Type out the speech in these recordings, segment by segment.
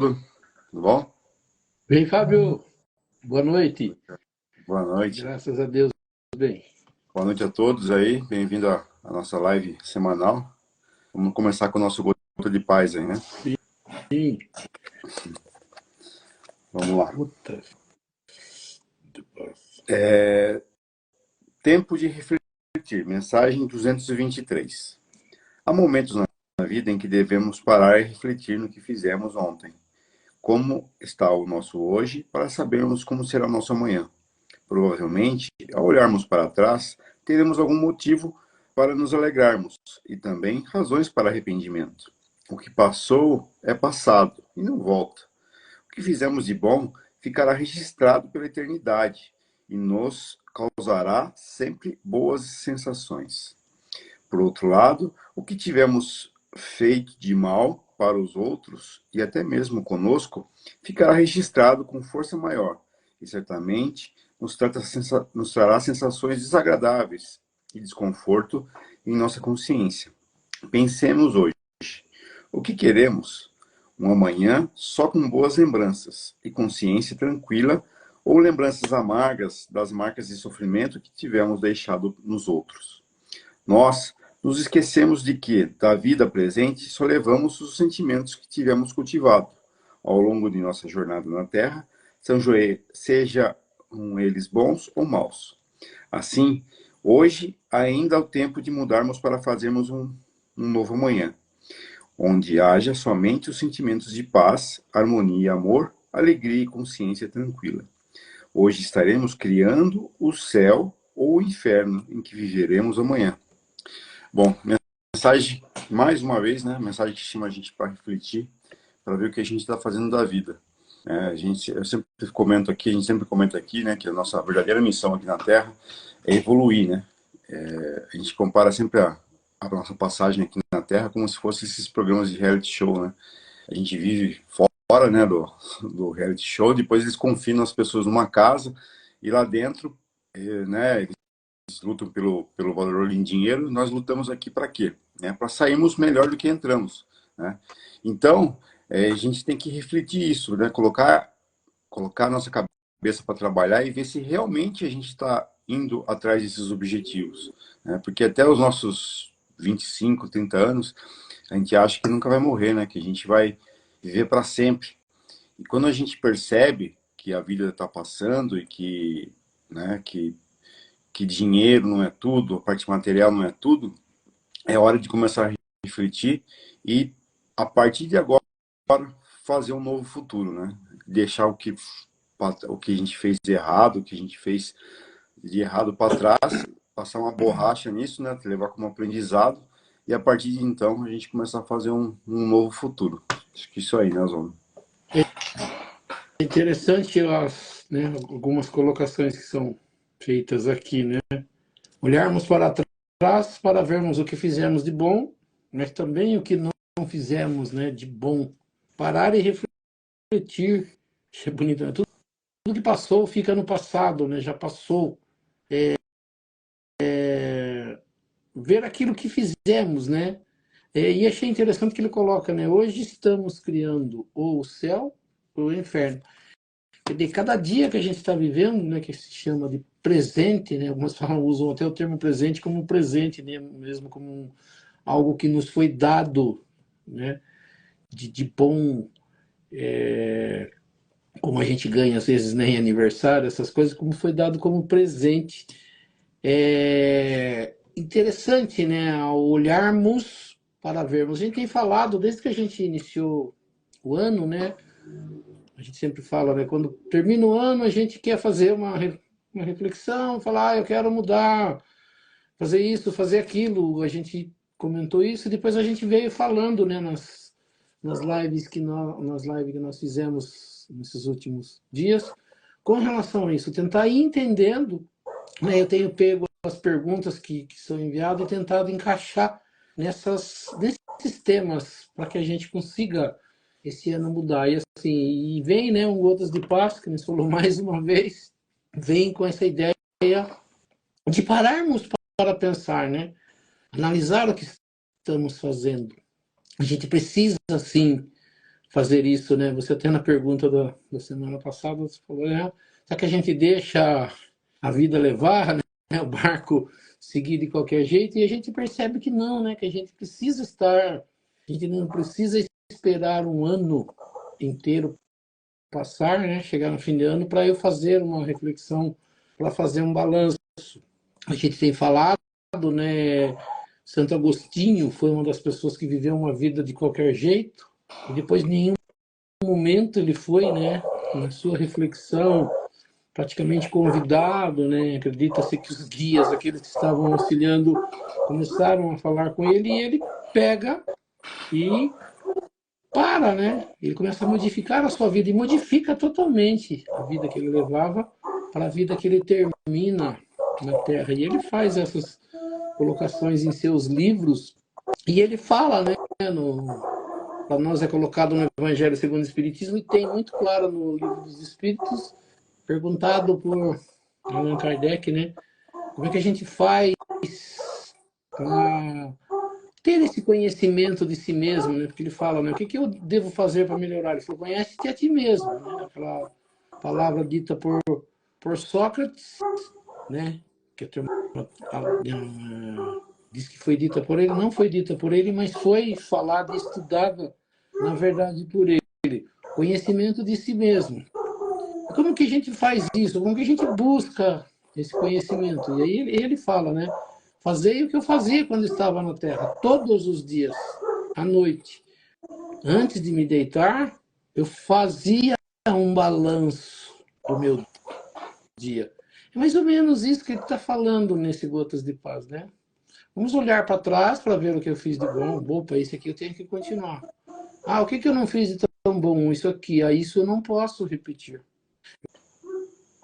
Tudo bom? Bem, Fábio, boa noite. Boa noite. Graças a Deus, bem. Boa noite a todos aí. Bem-vindo à nossa live semanal. Vamos começar com o nosso gota de paz aí, né? Sim, Vamos lá. puta. Tempo de refletir. Mensagem 223. Há momentos na vida em que devemos parar e refletir no que fizemos ontem. Como está o nosso hoje para sabermos como será o nosso amanhã. Provavelmente, ao olharmos para trás, teremos algum motivo para nos alegrarmos e também razões para arrependimento. O que passou é passado e não volta. O que fizemos de bom ficará registrado pela eternidade e nos causará sempre boas sensações. Por outro lado, o que tivemos feito de mal para os outros e até mesmo conosco ficará registrado com força maior e certamente nos trará sensações desagradáveis e desconforto em nossa consciência. Pensemos hoje: o que queremos? Um amanhã só com boas lembranças e consciência tranquila, ou lembranças amargas das marcas de sofrimento que tivemos deixado nos outros? Nós nos esquecemos de que, da vida presente, só levamos os sentimentos que tivemos cultivado ao longo de nossa jornada na Terra, sejam eles bons ou maus. Assim, hoje ainda é o tempo de mudarmos para fazermos um novo amanhã, onde haja somente os sentimentos de paz, harmonia, amor, alegria e consciência tranquila. Hoje estaremos criando o céu ou o inferno em que viveremos amanhã. Bom, mensagem, mais uma vez, né? Mensagem que chama a gente para refletir, para ver o que a gente está fazendo da vida. Eu sempre comento aqui, a gente sempre comenta aqui, né, que a nossa verdadeira missão aqui na Terra é evoluir, né? A gente compara sempre a nossa passagem aqui na Terra como se fosse esses programas de reality show, né? A gente vive fora, né, do reality show, depois eles confinam as pessoas numa casa e lá dentro, né, eles lutam pelo valor em dinheiro, nós lutamos aqui para quê? Para sairmos melhor do que entramos, né? Então, a gente tem que refletir isso, né? Colocar a nossa cabeça para trabalhar e ver se realmente a gente está indo atrás desses objetivos, né? Porque até os nossos 25, 30 anos, a gente acha que nunca vai morrer, né? Que a gente vai viver para sempre. E quando a gente percebe que a vida está passando e que, né, que dinheiro não é tudo, a parte material não é tudo, é hora de começar a refletir e, a partir de agora, fazer um novo futuro, né? Deixar o que a gente fez de errado, o que a gente fez de errado para trás, passar uma borracha nisso, né? Levar como aprendizado e, a partir de então, a gente começar a fazer um novo futuro. Acho que isso aí, né, Zona? É interessante né, algumas colocações que são feitas aqui, né? Olharmos para trás para vermos o que fizemos de bom, mas também o que não fizemos, né, de bom. Parar e refletir. Isso é bonito, né? Tudo que passou fica no passado, né? Já passou. Ver aquilo que fizemos, né? E achei interessante que ele coloca, né? Hoje estamos criando ou o céu ou o inferno. E de cada dia que a gente está vivendo, né, que se chama de presente, né? Algumas falam, usam até o termo presente como presente, né? Mesmo como algo que nos foi dado, né? De bom, como a gente ganha às vezes nem aniversário, essas coisas, como foi dado como presente. É interessante, né? Ao olharmos para vermos. A gente tem falado, desde que a gente iniciou o ano, né? A gente sempre fala, né? Quando termina o ano, a gente quer fazer uma reflexão, falar, eu quero mudar, fazer isso, fazer aquilo. A gente comentou isso e depois a gente veio falando, né? Nas lives que nós fizemos nesses últimos dias, com relação a isso, tentar ir entendendo, né? Eu tenho pego as perguntas que são enviadas e tentado encaixar nesses temas para que a gente consiga esse ano mudar. E assim, e vem, né, um Gotas de Paz, que nos falou mais uma vez, vem com essa ideia de pararmos para pensar, né? Analisar o que estamos fazendo. A gente precisa, assim, fazer isso, né? Você até na pergunta da semana passada, você falou, será que a gente deixa a vida levar, né? O barco seguir de qualquer jeito? E a gente percebe que não, né? Que a gente precisa estar, a gente não precisa esperar um ano inteiro passar, né? Chegar no fim de ano para eu fazer uma reflexão, para fazer um balanço. A gente tem falado, né? Santo Agostinho foi uma das pessoas que viveu uma vida de qualquer jeito e depois, em nenhum momento, ele foi, né? Na sua reflexão, praticamente convidado, né? Acredita-se que os guias, aqueles que estavam auxiliando, começaram a falar com ele e ele pega e para, né? Ele começa a modificar a sua vida e modifica totalmente a vida que ele levava para a vida que ele termina na Terra. E ele faz essas colocações em seus livros e ele fala, né? Para nós é colocado no Evangelho segundo o Espiritismo e tem muito claro no Livro dos Espíritos, perguntado por Allan Kardec, né? Como é que a gente faz para ter esse conhecimento de si mesmo, né? Porque ele fala, né? O que eu devo fazer para melhorar? Ele falou, conhece-te a ti mesmo, né? Aquela palavra dita por Sócrates, né? Que diz que foi dita por ele, não foi dita por ele, mas foi falada e estudada, na verdade, por ele. Conhecimento de si mesmo. E como que a gente faz isso? Como que a gente busca esse conhecimento? E aí ele fala, né? Fazei o que eu fazia quando estava na Terra, todos os dias, à noite. Antes de me deitar, eu fazia um balanço do meu dia. É mais ou menos isso que ele está falando nesse Gotas de Paz, né? Vamos olhar para trás para ver o que eu fiz de bom. Opa, isso aqui eu tenho que continuar. O que eu não fiz de tão bom? Isso aqui. Isso eu não posso repetir.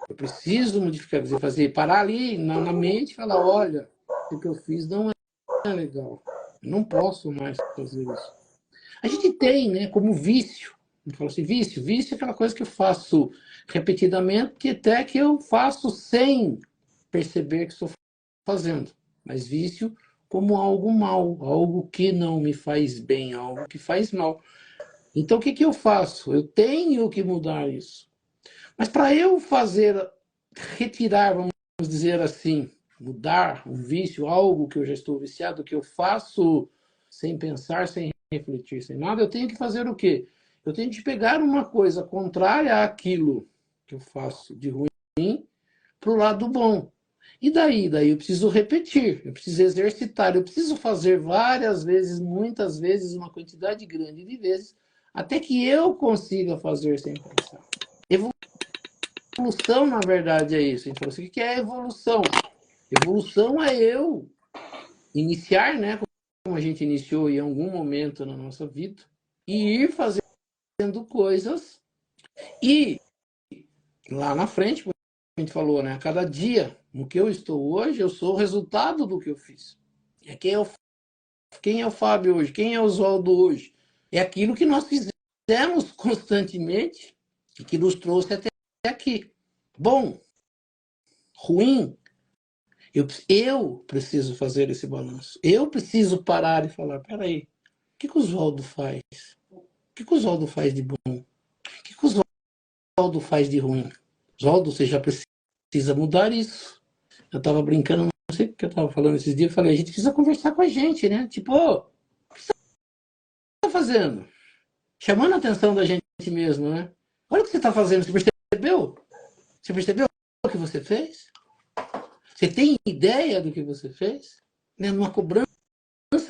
Eu preciso modificar, fazer, parar ali na mente e falar, olha, o que eu fiz não é legal. Eu não posso mais fazer isso. A gente tem, né, como vício. A gente fala assim, vício é aquela coisa que eu faço repetidamente, até que eu faço sem perceber que estou fazendo. Mas vício como algo mal, algo que não me faz bem, algo que faz mal. Então, o que eu faço? Eu tenho que mudar isso. Mas para eu retirar, vamos dizer assim, mudar um vício, algo que eu já estou viciado, que eu faço sem pensar, sem refletir, sem nada, eu tenho que fazer o quê? Eu tenho que pegar uma coisa contrária àquilo que eu faço de ruim para o lado bom. E daí? Daí eu preciso repetir, eu preciso exercitar, eu preciso fazer várias vezes, muitas vezes, uma quantidade grande de vezes, até que eu consiga fazer sem pensar. Evolução, na verdade, é isso. Então, o que é evolução? Evolução é eu iniciar, né, como a gente iniciou em algum momento na nossa vida, e ir fazendo coisas e lá na frente, como a gente falou, né, a cada dia, no que eu estou hoje, eu sou o resultado do que eu fiz. Quem é o Fábio hoje? Quem é o Oswaldo hoje? É aquilo que nós fizemos constantemente e que nos trouxe até aqui. Bom, ruim, eu preciso fazer esse balanço. Eu preciso parar e falar, peraí, o que o Oswaldo faz? O que o Oswaldo faz de bom? O que o Oswaldo faz de ruim? Oswaldo, você já precisa mudar isso. Eu estava brincando, não sei o que eu estava falando esses dias, eu falei, a gente precisa conversar com a gente, né? Tipo, o que você está fazendo? Chamando a atenção da gente mesmo, né? Olha o que você está fazendo, você percebeu? Você percebeu o que você fez? Você tem ideia do que você fez? Né? Numa cobrança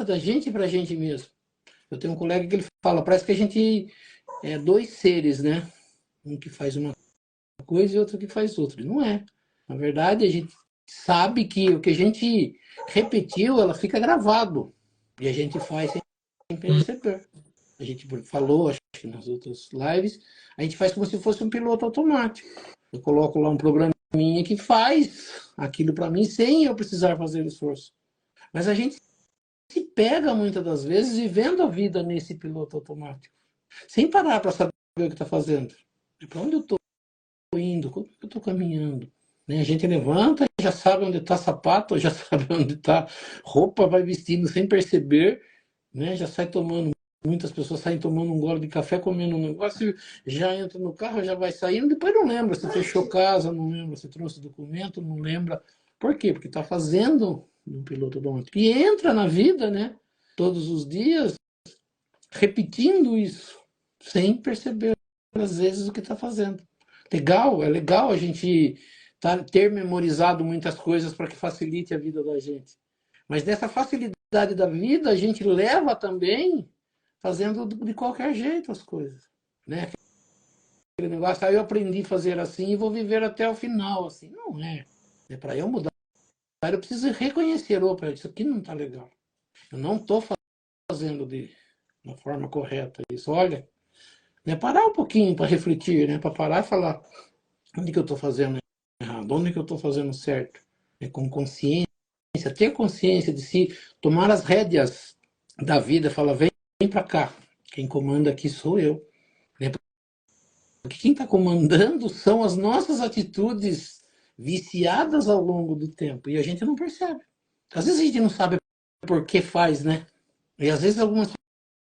da gente para a gente mesmo. Eu tenho um colega que ele fala, parece que a gente é dois seres, né? Um que faz uma coisa e outro que faz outra. Não é. Na verdade, a gente sabe que o que a gente repetiu, ela fica gravado. E a gente faz sem perceber. A gente falou, acho que nas outras lives, a gente faz como se fosse um piloto automático. Eu coloco lá um programinha que faz aquilo para mim sem eu precisar fazer esforço. Mas a gente se pega muitas das vezes vivendo a vida nesse piloto automático, sem parar para saber o que está fazendo. Para onde eu estou indo? Como eu estou caminhando? Né? A gente levanta, já sabe onde está sapato, já sabe onde está roupa, vai vestindo sem perceber, né? Já sai tomando muitas pessoas saem tomando um gole de café, comendo um negócio, já entra no carro, já vai saindo, depois não lembra se fechou casa, não lembra se trouxe documento, não lembra. Por quê? Porque está fazendo um piloto automático. E entra na vida, né? Todos os dias, repetindo isso, sem perceber, às vezes, o que está fazendo. Legal, é legal a gente ter memorizado muitas coisas para que facilite a vida da gente. Mas dessa facilidade da vida, a gente leva também fazendo de qualquer jeito as coisas, né? Aquele negócio, eu aprendi a fazer assim e vou viver até o final, assim. Não é. É para eu mudar, eu preciso reconhecer, opa, isso aqui não está legal. Eu não estou fazendo de uma forma correta isso. Olha, né, parar um pouquinho para refletir, né, para parar e falar onde que eu estou fazendo errado, onde que eu estou fazendo certo, né, com consciência, ter consciência de si, tomar as rédeas da vida, falar, vem para cá, quem comanda aqui sou eu. Né? Porque quem está comandando são as nossas atitudes viciadas ao longo do tempo e a gente não percebe. Às vezes a gente não sabe por que faz, né? E às vezes algumas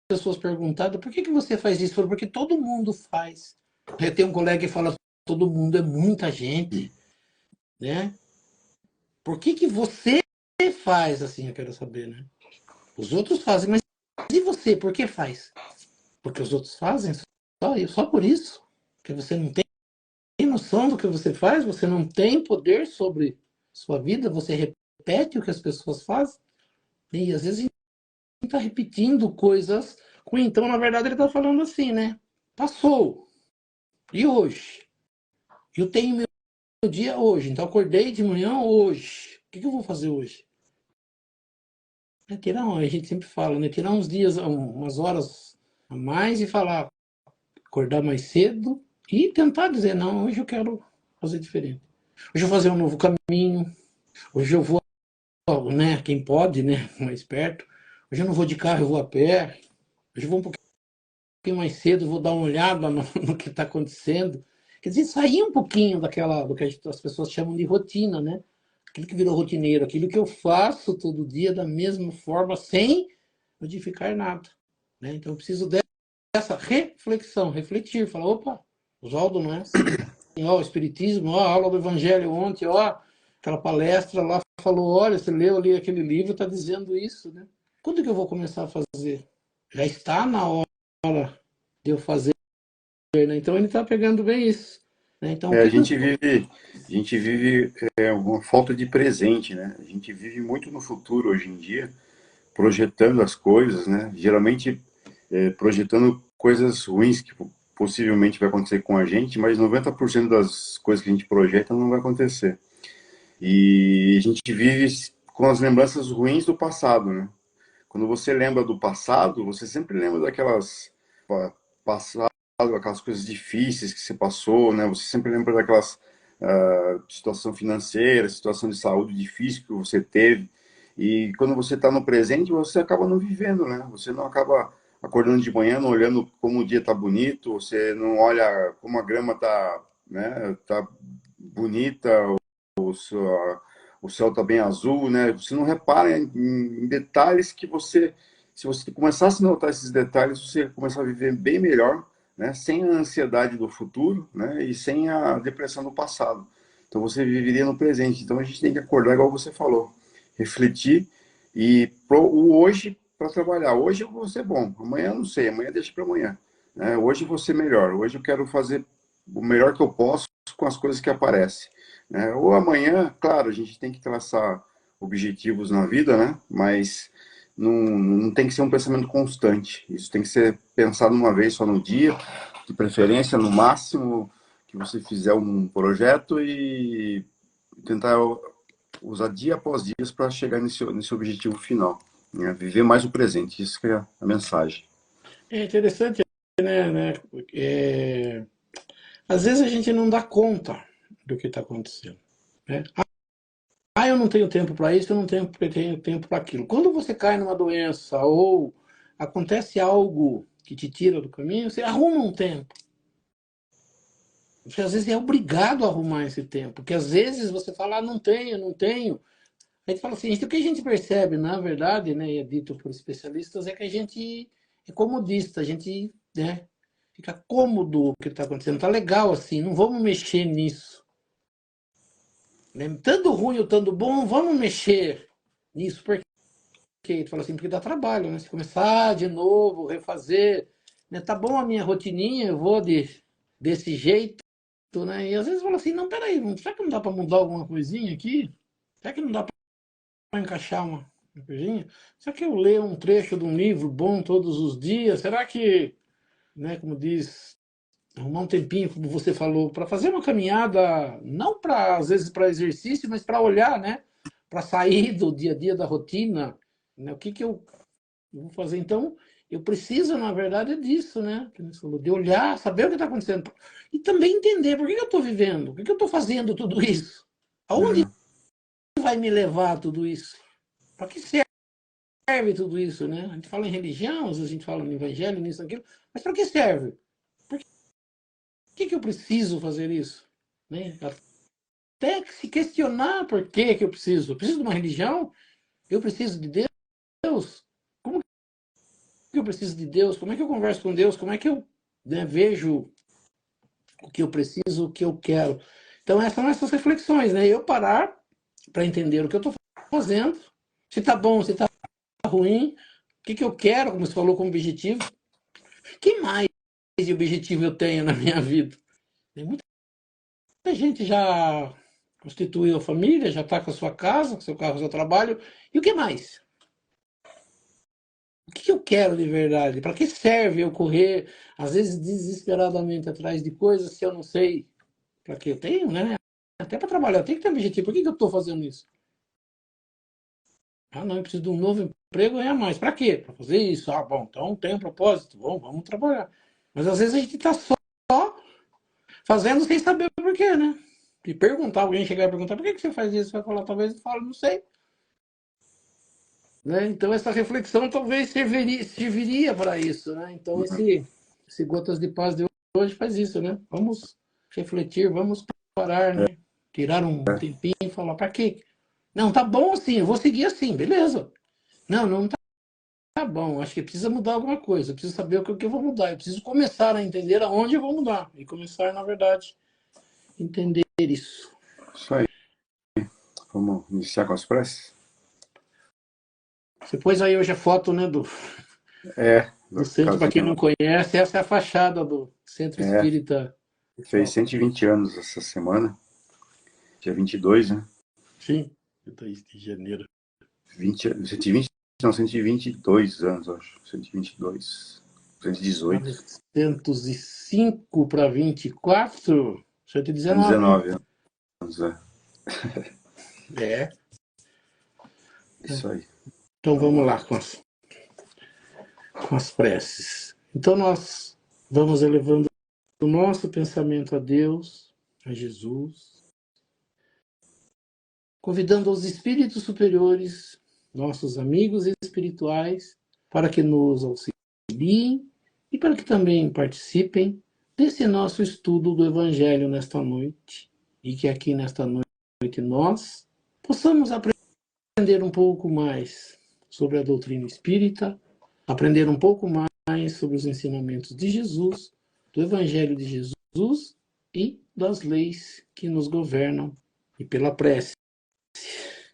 pessoas perguntaram, por que você faz isso? Porque todo mundo faz. Eu tenho um colega que fala, todo mundo é muita gente, né? Por que você faz assim? Eu quero saber, né? Os outros fazem, mas e você? Por que faz? Porque os outros fazem? Só por isso? Porque você não tem noção do que você faz? Você não tem poder sobre sua vida? Você repete o que as pessoas fazem? E às vezes a gente está repetindo coisas. Então, na verdade, ele está falando assim, né? Passou. E hoje? Eu tenho meu dia hoje. Então, acordei de manhã hoje. O que eu vou fazer hoje? É tirar, a gente sempre fala, né? Tirar uns dias, umas horas a mais e falar, acordar mais cedo e tentar dizer, não, hoje eu quero fazer diferente. Hoje eu vou fazer um novo caminho. Hoje eu vou, né? Quem pode, né? Mais perto. Hoje eu não vou de carro, eu vou a pé. Hoje eu vou um pouquinho mais cedo, vou dar uma olhada no que está acontecendo. Quer dizer, sair um pouquinho do que as pessoas chamam de rotina, né? Aquilo que virou rotineiro, aquilo que eu faço todo dia da mesma forma, sem modificar nada. Né? Então eu preciso dessa reflexão, refletir, falar, opa, Oswaldo não é assim. Ó, o Espiritismo, ó, a aula do Evangelho ontem, ó, aquela palestra lá falou, olha, você leu ali aquele livro, está dizendo isso, né? Quando que eu vou começar a fazer? Já está na hora de eu fazer, né? Então ele está pegando bem isso. Né? Então, o A que que eu... gente vive uma falta de presente, né? A gente vive muito no futuro hoje em dia, projetando as coisas, né? Geralmente projetando coisas ruins que possivelmente vai acontecer com a gente, mas 90% das coisas que a gente projeta não vai acontecer. E a gente vive com as lembranças ruins do passado, né? Quando você lembra do passado, você sempre lembra daquelas passado, aquelas coisas difíceis que você passou, né? Você sempre lembra daquelas situação financeira, situação de saúde difícil que você teve. E quando você está no presente, você acaba não vivendo, né? Você não acaba acordando de manhã, não olhando como o dia está bonito, você não olha como a grama está, né, tá bonita, o céu está bem azul, né? Você não repara em detalhes que você, se você começasse a notar esses detalhes, você ia começar a viver bem melhor, né? Sem a ansiedade do futuro, né? E sem a depressão do passado. Então você viveria no presente. Então a gente tem que acordar, igual você falou, refletir e o hoje para trabalhar. Hoje eu vou ser bom, amanhã eu não sei, amanhã deixa para amanhã. Né? Hoje eu vou ser melhor, hoje eu quero fazer o melhor que eu posso com as coisas que aparecem. Né? Ou amanhã, claro, a gente tem que traçar objetivos na vida, né? Mas não tem que ser um pensamento constante. Isso tem que ser pensado uma vez só no dia, de preferência, no máximo que você fizer um projeto e tentar usar dia após dia para chegar nesse objetivo final. Né? Viver mais o presente, isso que é a mensagem. É interessante, né? Às vezes a gente não dá conta do que está acontecendo. Né? Eu não tenho tempo para isso, eu não tenho tempo para aquilo. Quando você cai numa doença ou acontece algo que te tira do caminho, você arruma um tempo. Você às vezes é obrigado a arrumar esse tempo, porque às vezes você fala, não tenho, não tenho. Aí você fala assim, o que a gente percebe, na verdade, né, e é dito por especialistas, é que a gente é comodista, a gente, né, fica cômodo o que está acontecendo, tá legal assim, não vamos mexer nisso. Né? Tanto ruim ou tanto bom, vamos mexer nisso, porque ele fala assim, porque dá trabalho, né? Se começar de novo, refazer, né? Tá bom a minha rotininha, eu vou desse jeito, né? E às vezes fala assim, não, peraí, será que não dá para mudar alguma coisinha aqui? Será que não dá para encaixar uma coisinha? Será que eu leio um trecho de um livro bom todos os dias? Será que, né, como diz, arrumar um tempinho, como você falou, para fazer uma caminhada, não para, às vezes, para exercício, mas para olhar, né? Para sair do dia a dia, da rotina, né? O que que eu vou fazer? Então, eu preciso, na verdade, disso, né? Que você falou, de olhar, saber o que está acontecendo. E também entender por que que eu estou vivendo, por que que eu estou fazendo tudo isso. Aonde Uhum. vai me levar tudo isso? Para que serve tudo isso, né? A gente fala em religião, às vezes a gente fala no evangelho, nisso, aquilo, mas para que serve? Por que que eu preciso fazer isso? Né? Até se questionar por que que eu preciso. Eu preciso de uma religião? Eu preciso de Deus? Como que eu preciso de Deus? Como é que eu converso com Deus? Como é que eu, né, vejo o que eu preciso, o que eu quero? Então, essas são essas reflexões, né? Eu parar para entender o que eu estou fazendo, se está bom, se está ruim, o que que eu quero, como você falou, como objetivo. Que mais de objetivo eu tenho na minha vida? Tem muita gente já constituiu a família, já está com a sua casa, com o seu carro, com o seu trabalho. E o que mais? O que eu quero de verdade? Para que serve eu correr, às vezes desesperadamente atrás de coisas se eu não sei para que eu tenho, né? Até para trabalhar, eu tenho que ter um objetivo. Por que que eu estou fazendo isso? Ah, não, eu preciso de um novo emprego e ganhar mais. Para quê? Para fazer isso. Ah, bom, então tem um propósito. Bom, vamos trabalhar. Mas às vezes a gente está só fazendo sem saber o porquê, né? E perguntar, alguém chegar e perguntar, por que que você faz isso? Você vai falar, talvez eu fale, não sei. Né? Então essa reflexão talvez serviria para isso, né? Então esse Gotas de Paz de hoje faz isso, né? Vamos refletir, vamos parar, né? Tirar um tempinho e falar, para quê? Não, tá bom assim, eu vou seguir assim, beleza. Não, não tá bom, acho que precisa mudar alguma coisa, eu preciso saber o que eu vou mudar, eu preciso começar a entender aonde eu vou mudar, e começar, na verdade, a entender isso. Isso aí. Vamos iniciar com as preces? Você pôs aí hoje a foto, né, É, do da centro, para quem casinha não lá. conhece, essa é a fachada do Centro É, Espírita. fez 120 anos essa semana, dia 22, né? Sim, 2 de janeiro. 120, não, 122 anos, acho. 122, 118. 905 para 24, 119, hein? 119 anos, é. É. Isso aí. Então Vamos vamos lá. lá com as preces. Então nós vamos elevando o nosso pensamento a Deus, a Jesus, convidando os espíritos superiores, nossos amigos espirituais, para que nos auxiliem e para que também participem desse nosso estudo do Evangelho nesta noite. E que aqui nesta noite nós possamos aprender um pouco mais sobre a doutrina espírita, aprender um pouco mais sobre os ensinamentos de Jesus, do Evangelho de Jesus e das leis que nos governam. E pela prece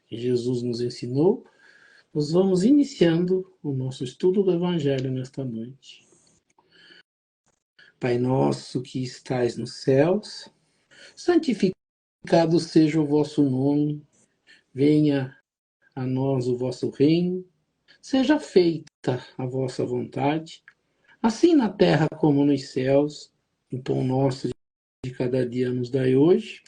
que Jesus nos ensinou, nós vamos iniciando o nosso estudo do Evangelho nesta noite. Pai nosso que estais nos céus, santificado seja o vosso nome, venha a nós o vosso reino, seja feita a vossa vontade, assim na terra como nos céus. O pão nosso de cada dia nos dai hoje,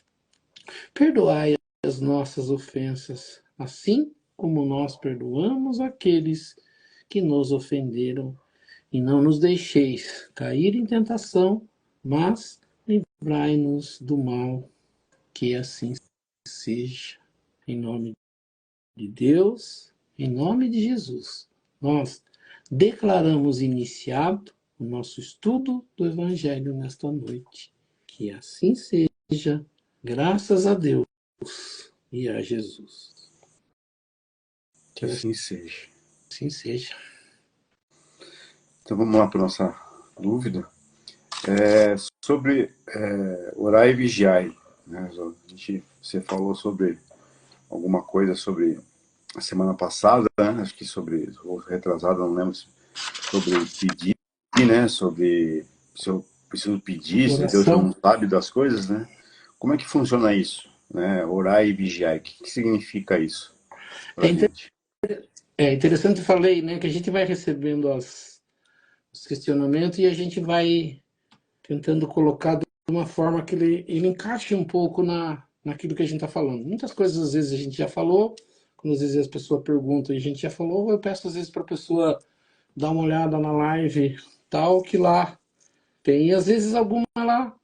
perdoai as nossas ofensas, assim como nós perdoamos aqueles que nos ofenderam. E não nos deixeis cair em tentação, mas livrai-nos do mal, que assim seja. Em nome de Deus, em nome de Jesus, nós declaramos iniciado o nosso estudo do Evangelho nesta noite. Que assim seja, graças a Deus e a Jesus. Que assim seja. Assim seja. Então vamos lá para a nossa dúvida. Sobre orar e vigiar. Né? Você falou sobre alguma coisa sobre a semana passada, né? Acho que sobre, ou retrasada, não lembro, sobre pedir, né? Sobre se eu preciso pedir, se Deus já Oração. não sabe das coisas, né? Como é que funciona isso? Né? Orar e vigiar. O que significa isso É, para a gente? é interessante, falei, né, que a gente vai recebendo os questionamentos e a gente vai tentando colocar de uma forma que ele encaixe um pouco naquilo que a gente está falando. Muitas coisas, às vezes, a gente já falou, quando às vezes as pessoas perguntam e a gente já falou, eu peço, às vezes, para a pessoa dar uma olhada na live, tal, que lá tem. E, às vezes, alguma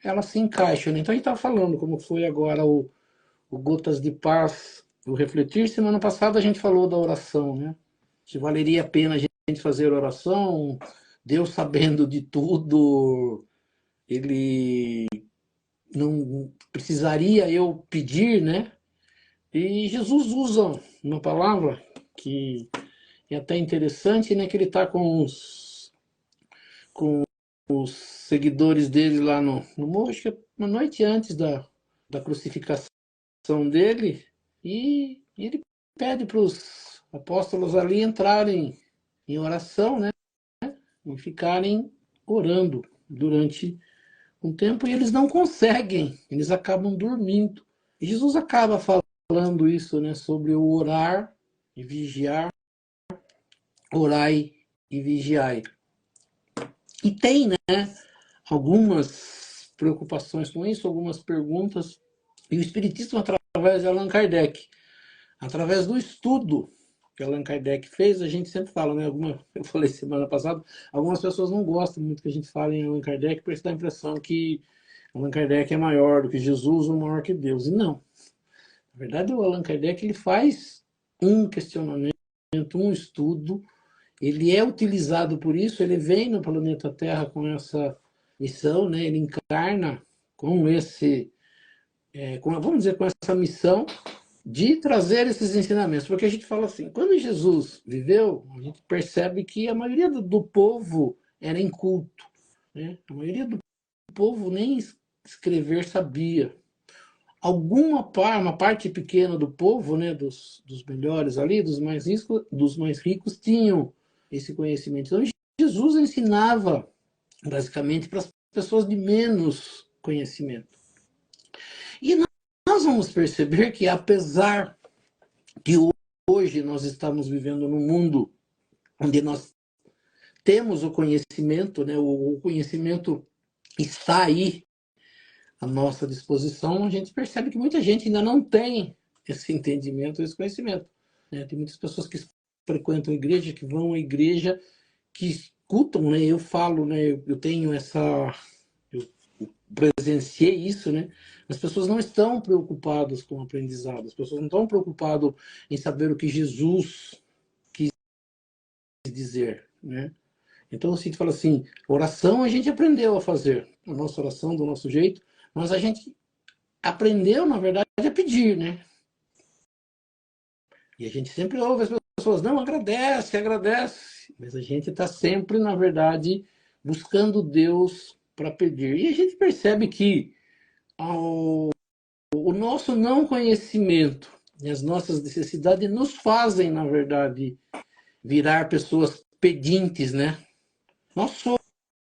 ela se encaixa, né? Então, a gente estava falando, como foi agora o Gotas de Paz, o Refletir. Semana passada a gente falou da oração, né? Se valeria a pena a gente fazer oração, Deus sabendo de tudo, ele não precisaria eu pedir, né? E Jesus usa uma palavra que é até interessante, né? Que ele está com os seguidores dele lá no morro, acho que é uma noite antes da crucificação dele, e ele pede para os apóstolos ali entrarem em oração, né? E ficarem orando durante um tempo, e eles não conseguem, eles acabam dormindo. E Jesus acaba falando isso, né, sobre o orar e vigiar, orai e vigiai. E tem, né, algumas preocupações com isso, algumas perguntas, e o Espiritismo, através de Allan Kardec, através do estudo que Allan Kardec fez, a gente sempre fala, né? Eu falei semana passada, algumas pessoas não gostam muito que a gente fale em Allan Kardec, porque dá a impressão que Allan Kardec é maior do que Jesus ou maior que Deus. E não. Na verdade, o Allan Kardec ele faz um questionamento, um estudo, ele é utilizado por isso, ele vem no planeta Terra com essa missão, né? Ele encarna com vamos dizer, com essa missão de trazer esses ensinamentos. Porque a gente fala assim, quando Jesus viveu, a gente percebe que a maioria do povo era inculto, né? A maioria do povo nem escrever sabia. Uma parte pequena do povo, né, dos melhores ali, dos mais ricos, tinham esse conhecimento. Então, Jesus ensinava, basicamente, para as pessoas de menos conhecimento. E nós vamos perceber que, apesar que hoje nós estamos vivendo num mundo onde nós temos o conhecimento, né, o conhecimento está aí à nossa disposição, a gente percebe que muita gente ainda não tem esse entendimento, esse conhecimento, né? Tem muitas pessoas que frequentam a igreja, que vão à igreja, que escutam, né? Eu falo, né? Eu tenho eu presenciei isso, né? As pessoas não estão preocupadas com o aprendizado, as pessoas não estão preocupadas em saber o que Jesus quis dizer, né? Então, assim, a gente fala assim, oração a gente aprendeu a fazer, a nossa oração do nosso jeito, mas a gente aprendeu, na verdade, a pedir, né? E a gente sempre ouve as pessoas, não, agradece, agradece. Mas a gente está sempre, na verdade, buscando Deus para pedir. E a gente percebe que o nosso não conhecimento e as nossas necessidades nos fazem, na verdade, virar pessoas pedintes, né? Nós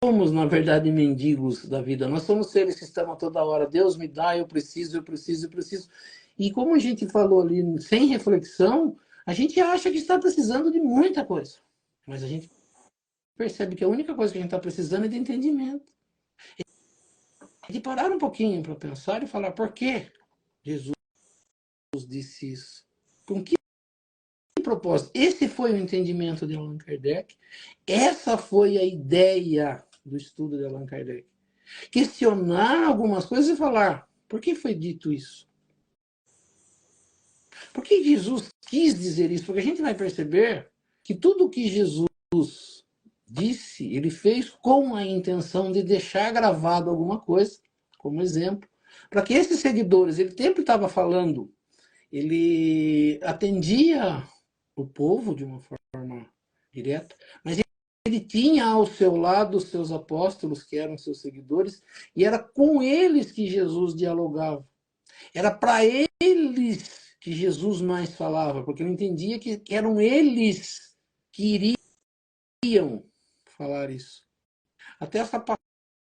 somos, na verdade, mendigos da vida. Nós somos seres que estão a toda hora. Deus me dá, eu preciso, eu preciso, eu preciso. E como a gente falou ali, sem reflexão, a gente acha que está precisando de muita coisa. Mas a gente percebe que a única coisa que a gente está precisando é de entendimento. É de parar um pouquinho para pensar e falar por que Jesus disse isso. Com que propósito? Esse foi o entendimento de Allan Kardec. Essa foi a ideia do estudo de Allan Kardec. Questionar algumas coisas e falar, por que foi dito isso? Por que Jesus quis dizer isso? Porque a gente vai perceber que tudo o que Jesus disse, ele fez com a intenção de deixar gravado alguma coisa, como exemplo, para que esses seguidores, ele sempre estava falando, ele atendia o povo de uma forma direta, mas ele tinha ao seu lado os seus apóstolos, que eram seus seguidores, e era com eles que Jesus dialogava. Era para eles que Jesus mais falava, porque ele entendia que eram eles que iriam falar isso. Até essa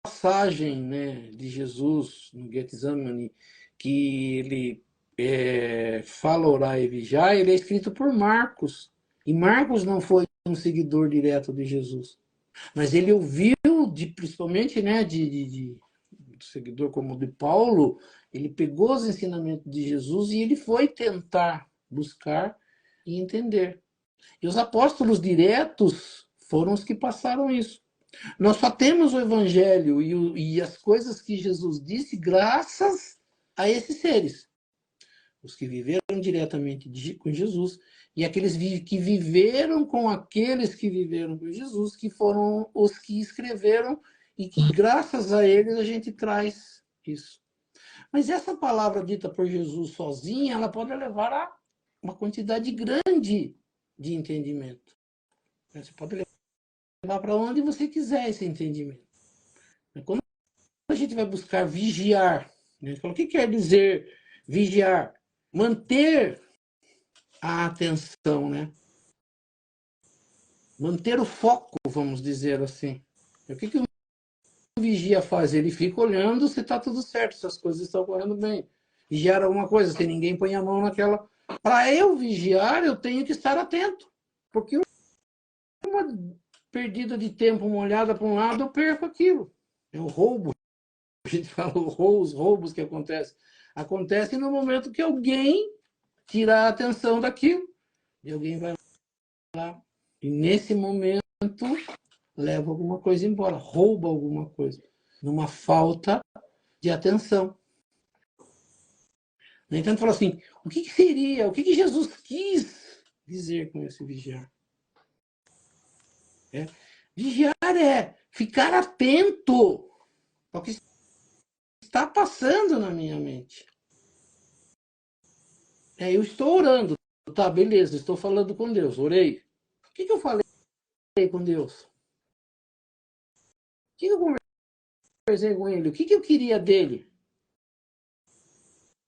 passagem, né, de Jesus no Getsemane, que ele fala orar e vigiar, ele é escrito por Marcos. E Marcos não foi um seguidor direto de Jesus. Mas ele ouviu, principalmente, né, de seguidor como o de Paulo, ele pegou os ensinamentos de Jesus e ele foi tentar buscar e entender. E os apóstolos diretos foram os que passaram isso. Nós só temos o Evangelho e as coisas que Jesus disse graças a esses seres. Os que viveram diretamente com Jesus e aqueles que viveram com aqueles que viveram com Jesus, que foram os que escreveram e que graças a eles a gente traz isso. Mas essa palavra dita por Jesus sozinha, ela pode levar a uma quantidade grande de entendimento. Você pode levar para onde você quiser esse entendimento. Quando a gente vai buscar vigiar, a gente fala, o que quer dizer vigiar? Manter a atenção, né? Manter o foco, vamos dizer assim. O que o vigia faz? Ele fica olhando se está tudo certo, se as coisas estão correndo bem. Vigiar alguma coisa, se ninguém põe a mão naquela... Para eu vigiar, eu tenho que estar atento. Porque uma perdida de tempo, uma olhada para um lado, eu perco aquilo. É o roubo. A gente fala os roubos que acontecem. Acontecem no momento que alguém tira a atenção daquilo. E alguém vai lá. E nesse momento, leva alguma coisa embora. Rouba alguma coisa. Numa falta de atenção. No entanto, fala assim, o que seria, o que Jesus quis dizer com esse vigiar? Vigiar é ficar atento ao que está passando na minha mente. Eu estou orando, tá, beleza, estou falando com Deus, orei. O que eu falei com Deus? O que eu conversei com Ele? O que eu queria dele?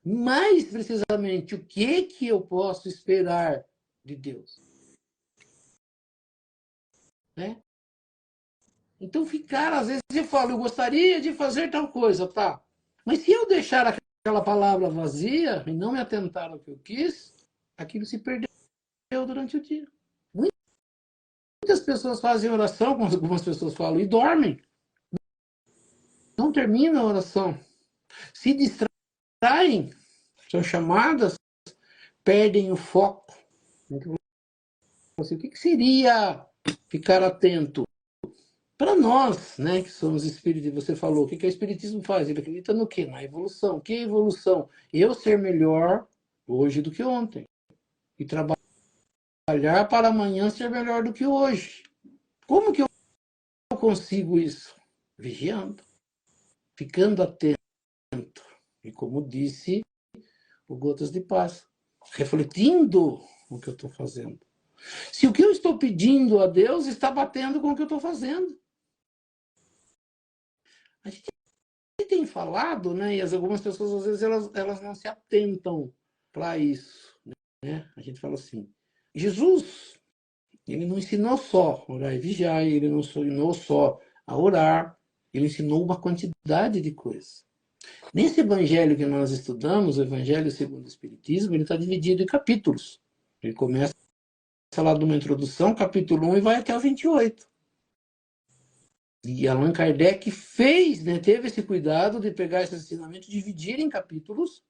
Mais precisamente, o que eu posso esperar de Deus? Né? Então, ficar, às vezes eu falo, eu gostaria de fazer tal coisa, tá? Mas se eu deixar aquela palavra vazia e não me atentar ao que eu quis, aquilo se perdeu durante o dia. Muitas pessoas fazem oração, como algumas pessoas falam, e dormem. Não terminam a oração. Se distraem, são chamadas, perdem o foco. O que seria ficar atento? Para nós, né, que somos espíritos, você falou, o que o espiritismo faz? Ele acredita no quê? Na evolução. Que evolução? Eu ser melhor hoje do que ontem. E trabalhar para amanhã ser melhor do que hoje. Como que eu consigo isso? Vigiando. Ficando atento. E como disse o Gotas de Paz, refletindo o que eu estou fazendo. Se o que eu estou pedindo a Deus está batendo com o que eu estou fazendo. A gente tem falado, né, e algumas pessoas às vezes elas não se atentam para isso. Né? A gente fala assim, Jesus, ele não ensinou só a orar e vigiar, ele não ensinou só a orar, ele ensinou uma quantidade de coisas. Nesse evangelho que nós estudamos, o Evangelho segundo o Espiritismo, ele está dividido em capítulos. Ele começa lá de uma introdução, capítulo 1, e vai até o 28. E Allan Kardec fez, né, teve esse cuidado de pegar esse ensinamento, dividir em capítulos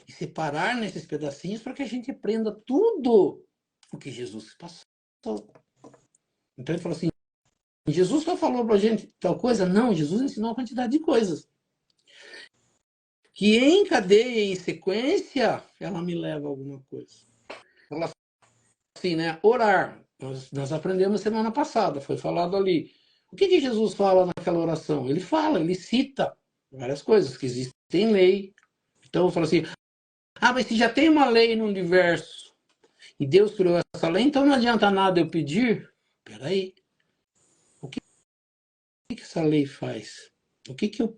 e separar nesses pedacinhos para que a gente aprenda tudo o que Jesus passou. Então ele falou assim, Jesus só falou para a gente tal coisa? Não, Jesus ensinou uma quantidade de coisas. Que em cadeia, em sequência, ela me leva a alguma coisa. Ela assim, né? Orar. Nós aprendemos semana passada, foi falado ali. O que Jesus fala naquela oração? Ele fala, ele cita várias coisas, que existem lei. Então eu falo assim, mas se já tem uma lei no universo, e Deus criou essa lei, então não adianta nada eu pedir. Espera aí, o que essa lei faz? O que eu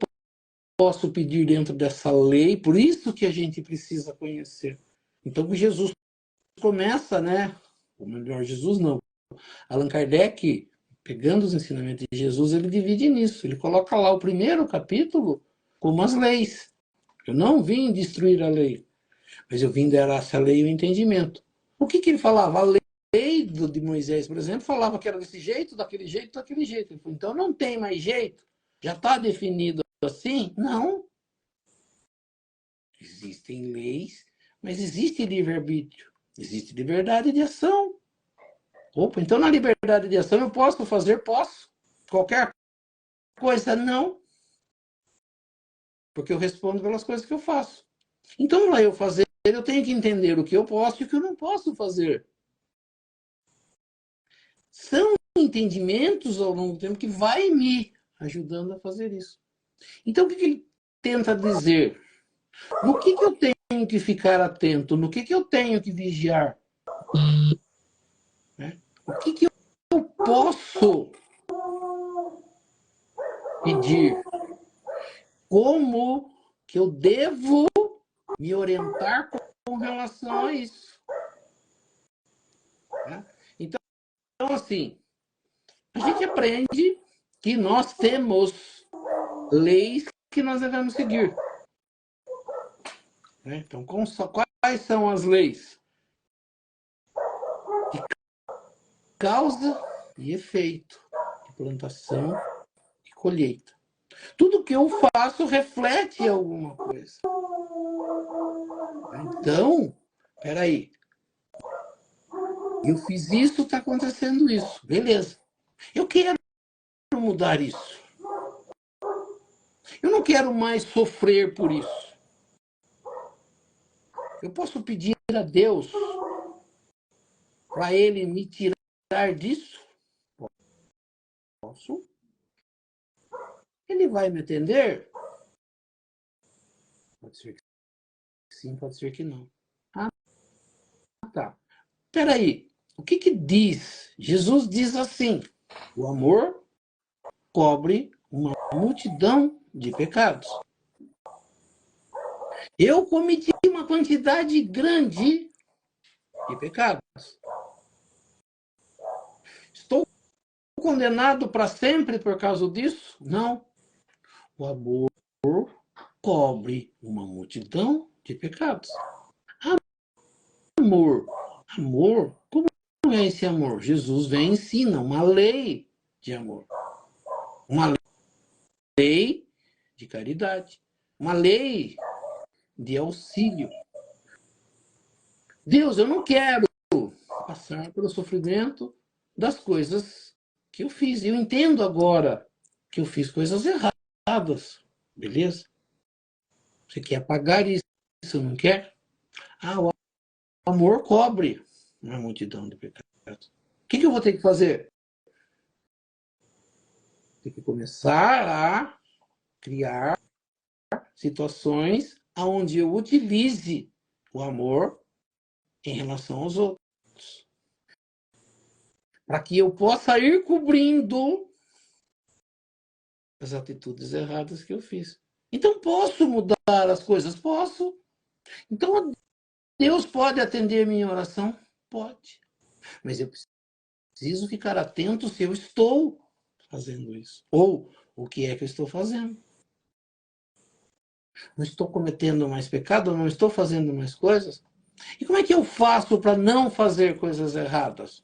posso pedir dentro dessa lei? Por isso que a gente precisa conhecer. Então Jesus começa, né? Ou melhor, Jesus não. Allan Kardec, pegando os ensinamentos de Jesus, ele divide nisso. Ele coloca lá o primeiro capítulo como as leis. Eu não vim destruir a lei, mas eu vim dar a essa lei o entendimento. O que ele falava? A lei de Moisés, por exemplo, falava que era desse jeito, daquele jeito, daquele jeito. Ele falou, então não tem mais jeito? Já está definido assim? Não. Existem leis, mas existe livre-arbítrio. Existe liberdade de ação. Opa, então na liberdade de ação eu posso fazer? Posso. Qualquer coisa, não. Porque eu respondo pelas coisas que eu faço. Então, para eu fazer, eu tenho que entender o que eu posso e o que eu não posso fazer. São entendimentos ao longo do tempo que vai me ajudando a fazer isso. Então, o que ele tenta dizer? No que eu tenho que ficar atento? No que eu tenho que vigiar? Né? O que eu posso pedir? Como que eu devo me orientar com relação a isso? Né? Então, assim, a gente aprende que nós temos leis que nós devemos seguir. Né? Então, quais são as leis? De causa e efeito, de plantação e colheita. Tudo que eu faço reflete alguma coisa. Então, peraí, eu fiz isso, está acontecendo isso. Beleza. Eu quero mudar isso. Eu não quero mais sofrer por isso. Eu posso pedir a Deus para Ele me tirar disso? Posso. Ele vai me atender? Pode ser que sim, pode ser que não. Ah, tá. Peraí, o que diz? Jesus diz assim, o amor cobre uma multidão de pecados. Eu cometi uma quantidade grande de pecados. Estou condenado para sempre por causa disso? Não. O amor cobre uma multidão de pecados. Amor. Amor? Como é esse amor? Jesus vem e ensina uma lei de amor. Uma lei de caridade. Uma lei de auxílio. Deus, eu não quero passar pelo sofrimento das coisas que eu fiz. Eu entendo agora que eu fiz coisas erradas. Beleza? Você quer apagar isso, não quer? Ah, o amor cobre uma multidão de pecados. O que eu vou ter que fazer? Tem que começar a criar situações onde eu utilize o amor em relação aos outros. Para que eu possa ir cobrindo as atitudes erradas que eu fiz. Então, posso mudar as coisas? Posso. Então, Deus pode atender minha oração? Pode. Mas eu preciso ficar atento se eu estou fazendo isso. Ou o que é que eu estou fazendo. Não estou cometendo mais pecado? Não estou fazendo mais coisas? E como é que eu faço para não fazer coisas erradas?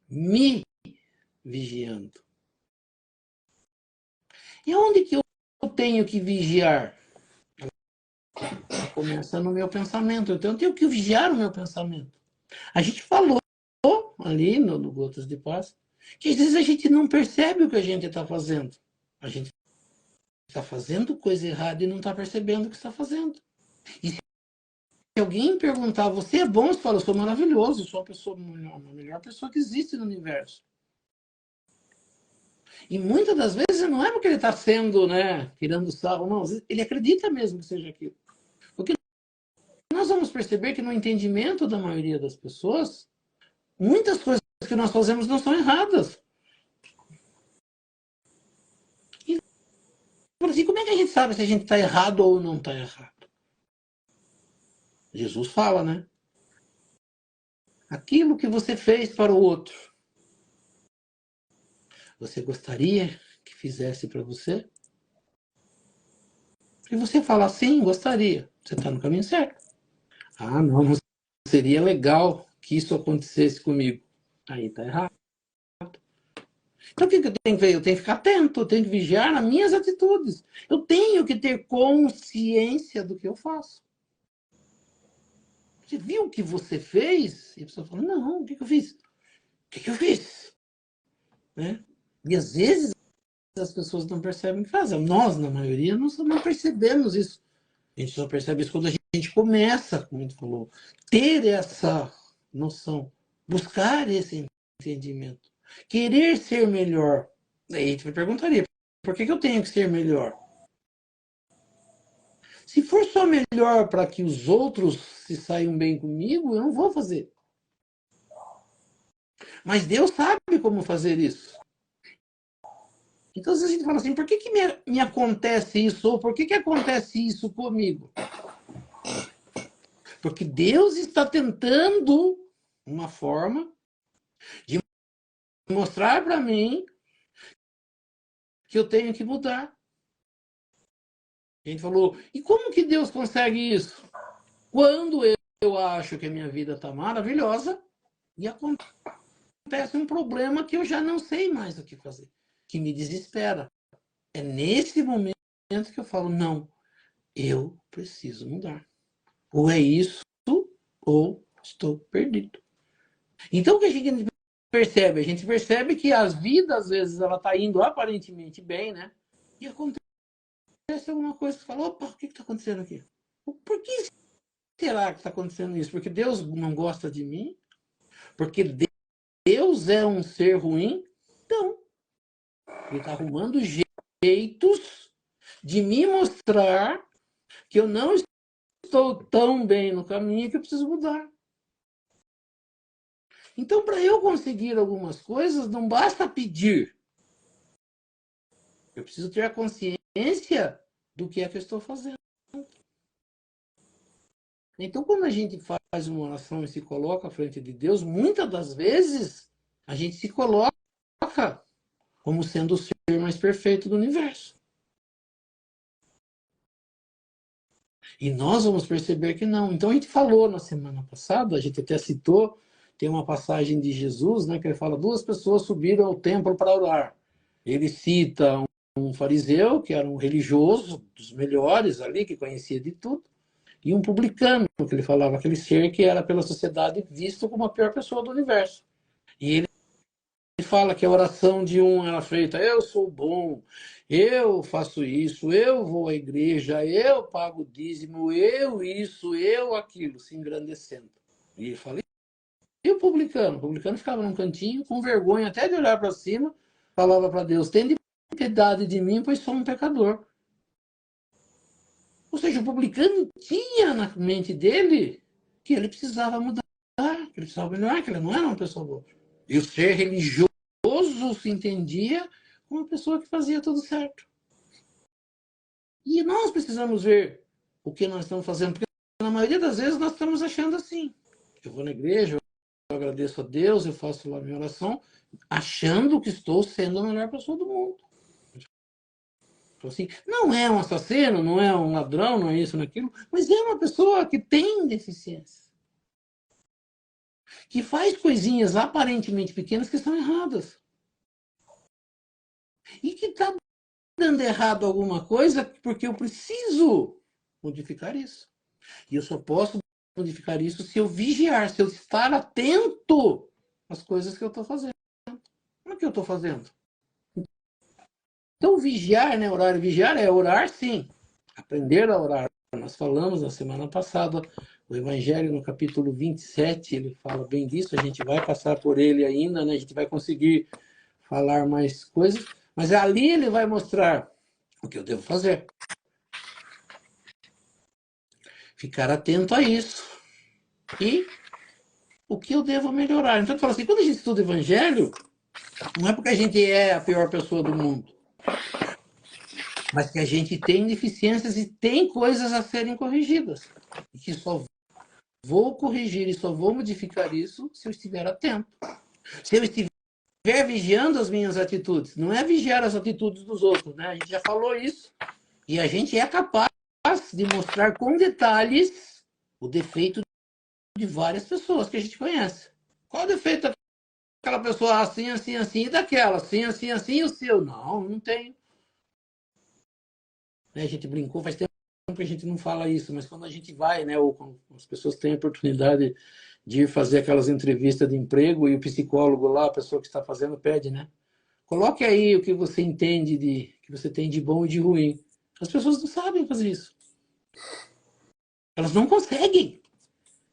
Me vigiando. E onde que eu tenho que vigiar? Começa no meu pensamento. Então eu tenho que vigiar o meu pensamento. A gente falou ali no Gotas de Paz que às vezes a gente não percebe o que a gente está fazendo. A gente está fazendo coisa errada e não está percebendo o que está fazendo. E se alguém perguntar, você é bom? Você fala, eu sou maravilhoso, eu sou a melhor pessoa que existe no universo. E muitas das vezes não é porque ele está sendo, né, tirando sarro, não. Ele acredita mesmo que seja aquilo. Porque nós vamos perceber que no entendimento da maioria das pessoas, muitas coisas que nós fazemos não são erradas. E assim, como é que a gente sabe se a gente está errado ou não está errado? Jesus fala, né? Aquilo que você fez para o outro, você gostaria que fizesse para você? E você fala, sim, gostaria. Você está no caminho certo. Ah, não seria legal que isso acontecesse comigo. Aí está errado. Então o que eu tenho que ver? Eu tenho que ficar atento, eu tenho que vigiar nas minhas atitudes. Eu tenho que ter consciência do que eu faço. Você viu o que você fez? E a pessoa fala, não, o que eu fiz? O que eu fiz? Né? E às vezes as pessoas não percebem o que fazem. Nós, na maioria, não percebemos isso. A gente só percebe isso quando a gente começa, como a gente falou, ter essa noção, buscar esse entendimento, querer ser melhor. Aí a gente me perguntaria, por que eu tenho que ser melhor? Se for só melhor para que os outros se saiam bem comigo, eu não vou fazer. Mas Deus sabe como fazer isso. Então, se a gente fala assim, por que me acontece isso? Ou por que acontece isso comigo? Porque Deus está tentando uma forma de mostrar para mim que eu tenho que mudar. A gente falou, e como que Deus consegue isso? Quando eu acho que a minha vida está maravilhosa e acontece um problema que eu já não sei mais o que fazer, que me desespera. É nesse momento que eu falo, não, eu preciso mudar. Ou é isso, ou estou perdido. Então, o que a gente percebe? A gente percebe que as vidas, às vezes, ela está indo aparentemente bem, né? E acontece alguma coisa que fala, opa, o que está acontecendo aqui? Por que será que está acontecendo isso? Porque Deus não gosta de mim? Porque Deus é um ser ruim? Então, ele está arrumando jeitos de me mostrar que eu não estou tão bem no caminho que eu preciso mudar. Então, para eu conseguir algumas coisas, não basta pedir. Eu preciso ter a consciência do que é que eu estou fazendo. Então, quando a gente faz uma oração e se coloca à frente de Deus, muitas das vezes a gente se coloca como sendo o ser mais perfeito do universo. E nós vamos perceber que não. Então, a gente falou na semana passada, a gente até citou, tem uma passagem de Jesus, né, que ele fala, 2 pessoas subiram ao templo para orar. Ele cita um fariseu, que era um religioso, dos melhores ali, que conhecia de tudo, e um publicano, que ele falava, aquele ser que era pela sociedade visto como a pior pessoa do universo. E ele fala que a oração de um era feita, eu sou bom, eu faço isso, eu vou à igreja, eu pago o dízimo, eu isso, eu aquilo, se engrandecendo. E ele fala, e o publicano? O publicano ficava num cantinho, com vergonha até de olhar para cima, falava para Deus, tem piedade de mim, pois sou um pecador. Ou seja, o publicano tinha na mente dele que ele precisava mudar, que ele precisava melhorar, que ele não era uma pessoa boa. E o ser religioso se entendia como uma pessoa que fazia tudo certo. E nós precisamos ver o que nós estamos fazendo, porque na maioria das vezes nós estamos achando assim. Eu vou na igreja, eu agradeço a Deus, eu faço lá a minha oração, achando que estou sendo a melhor pessoa do mundo. Assim, não é um assassino, não é um ladrão, não é isso, não é aquilo, mas é uma pessoa que tem deficiência. Que faz coisinhas aparentemente pequenas que são erradas. E que está dando errado alguma coisa porque eu preciso modificar isso. E eu só posso modificar isso se eu vigiar, se eu estar atento às coisas que eu estou fazendo. Como é que eu estou fazendo? Então, vigiar, né? Orar e vigiar é orar, sim. Aprender a orar. Nós falamos na semana passada, o Evangelho, no capítulo 27, ele fala bem disso. A gente vai passar por ele ainda, né? A gente vai conseguir falar mais coisas. Mas ali ele vai mostrar o que eu devo fazer. ficar atento a isso. E o que eu devo melhorar. Então, eu falo assim, quando a gente estuda Evangelho, não é porque a gente é a pior pessoa do mundo, mas que a gente tem deficiências e tem coisas a serem corrigidas. E que só vou corrigir e só vou modificar isso se eu estiver atento. Se eu estiver vigiando as minhas atitudes. Não é vigiar as atitudes dos outros, né? A gente já falou isso. E a gente é capaz de mostrar com detalhes o defeito de várias pessoas que a gente conhece. Qual o defeito daquela pessoa assim, assim, assim, e daquela assim, assim, assim, e o seu? Não, não tem. A gente brincou, faz tempo que a gente não fala isso, mas quando a gente vai, né, ou quando as pessoas têm a oportunidade de ir fazer aquelas entrevistas de emprego e o psicólogo lá, a pessoa que está fazendo, pede, né? Coloque aí o que você entende que você tem de bom e de ruim. As pessoas não sabem fazer isso. Elas não conseguem.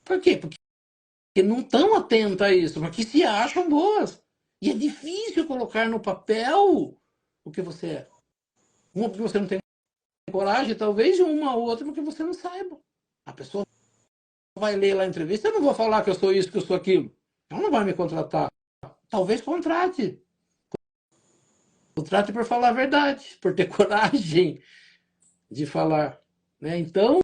Por quê? Porque não estão atentas a isso, porque se acham boas. E é difícil colocar no papel o que você é. Uma porque você não tem coragem, talvez, e uma ou outra porque você não saiba. A pessoa vai ler lá a entrevista, eu não vou falar que eu sou isso, que eu sou aquilo. Ela não vai me contratar. Talvez contrate. Contrate por falar a verdade, por ter coragem de falar. Né? Então,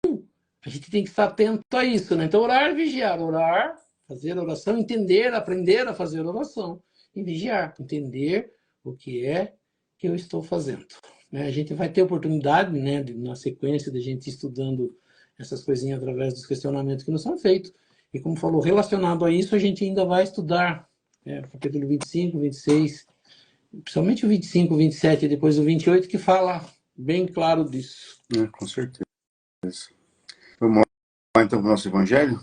a gente tem que estar atento a isso. Né? Então, orar e vigiar. Orar, fazer oração, entender, aprender a fazer oração. E vigiar, entender o que é que eu estou fazendo. Né? A gente vai ter oportunidade, né, na sequência, de a gente estudando essas coisinhas através dos questionamentos que nos são feitos. E como falou, relacionado a isso, a gente ainda vai estudar capítulo 25, 26, principalmente o 25, 27 e depois o 28, que fala bem claro disso. Com certeza. Vamos lá então para o nosso evangelho?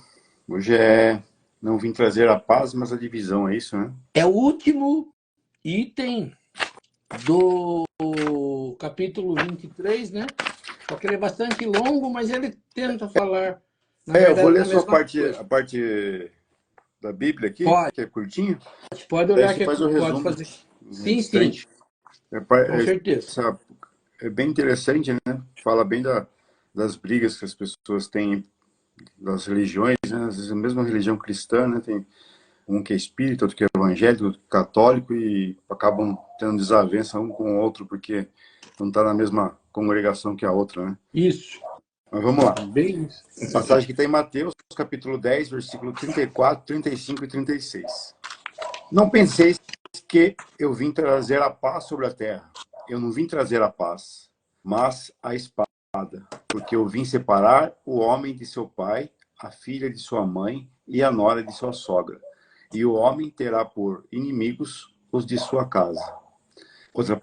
Hoje é não vim trazer a paz, mas a divisão, é isso, né? É o último item do capítulo 23, né? Só que ele é bastante longo, mas ele tenta falar, na Eu vou verdade, ler da só mesma coisa. a parte da Bíblia aqui, Pode, que é curtinho. pode Daí olhar você que faz o pode resumo fazer. no Sim, sim, restante. É, com certeza. é bem interessante, né? Fala bem das brigas que as pessoas têm das religiões, né? Às vezes a mesma religião cristã, né? Tem um que é espírita, outro que é evangélico, outro que é católico e acabam tendo desavença um com o outro porque não está na mesma congregação que a outra, né? Isso. Mas vamos lá. Bem isso. A passagem que está em Mateus, capítulo 10, versículo 34, 35 e 36. Não penseis que eu vim trazer a paz sobre a terra. Eu não vim trazer a paz, mas a espada, porque eu vim separar o homem de seu pai, a filha de sua mãe e a nora de sua sogra. E o homem terá por inimigos os de sua casa. Outra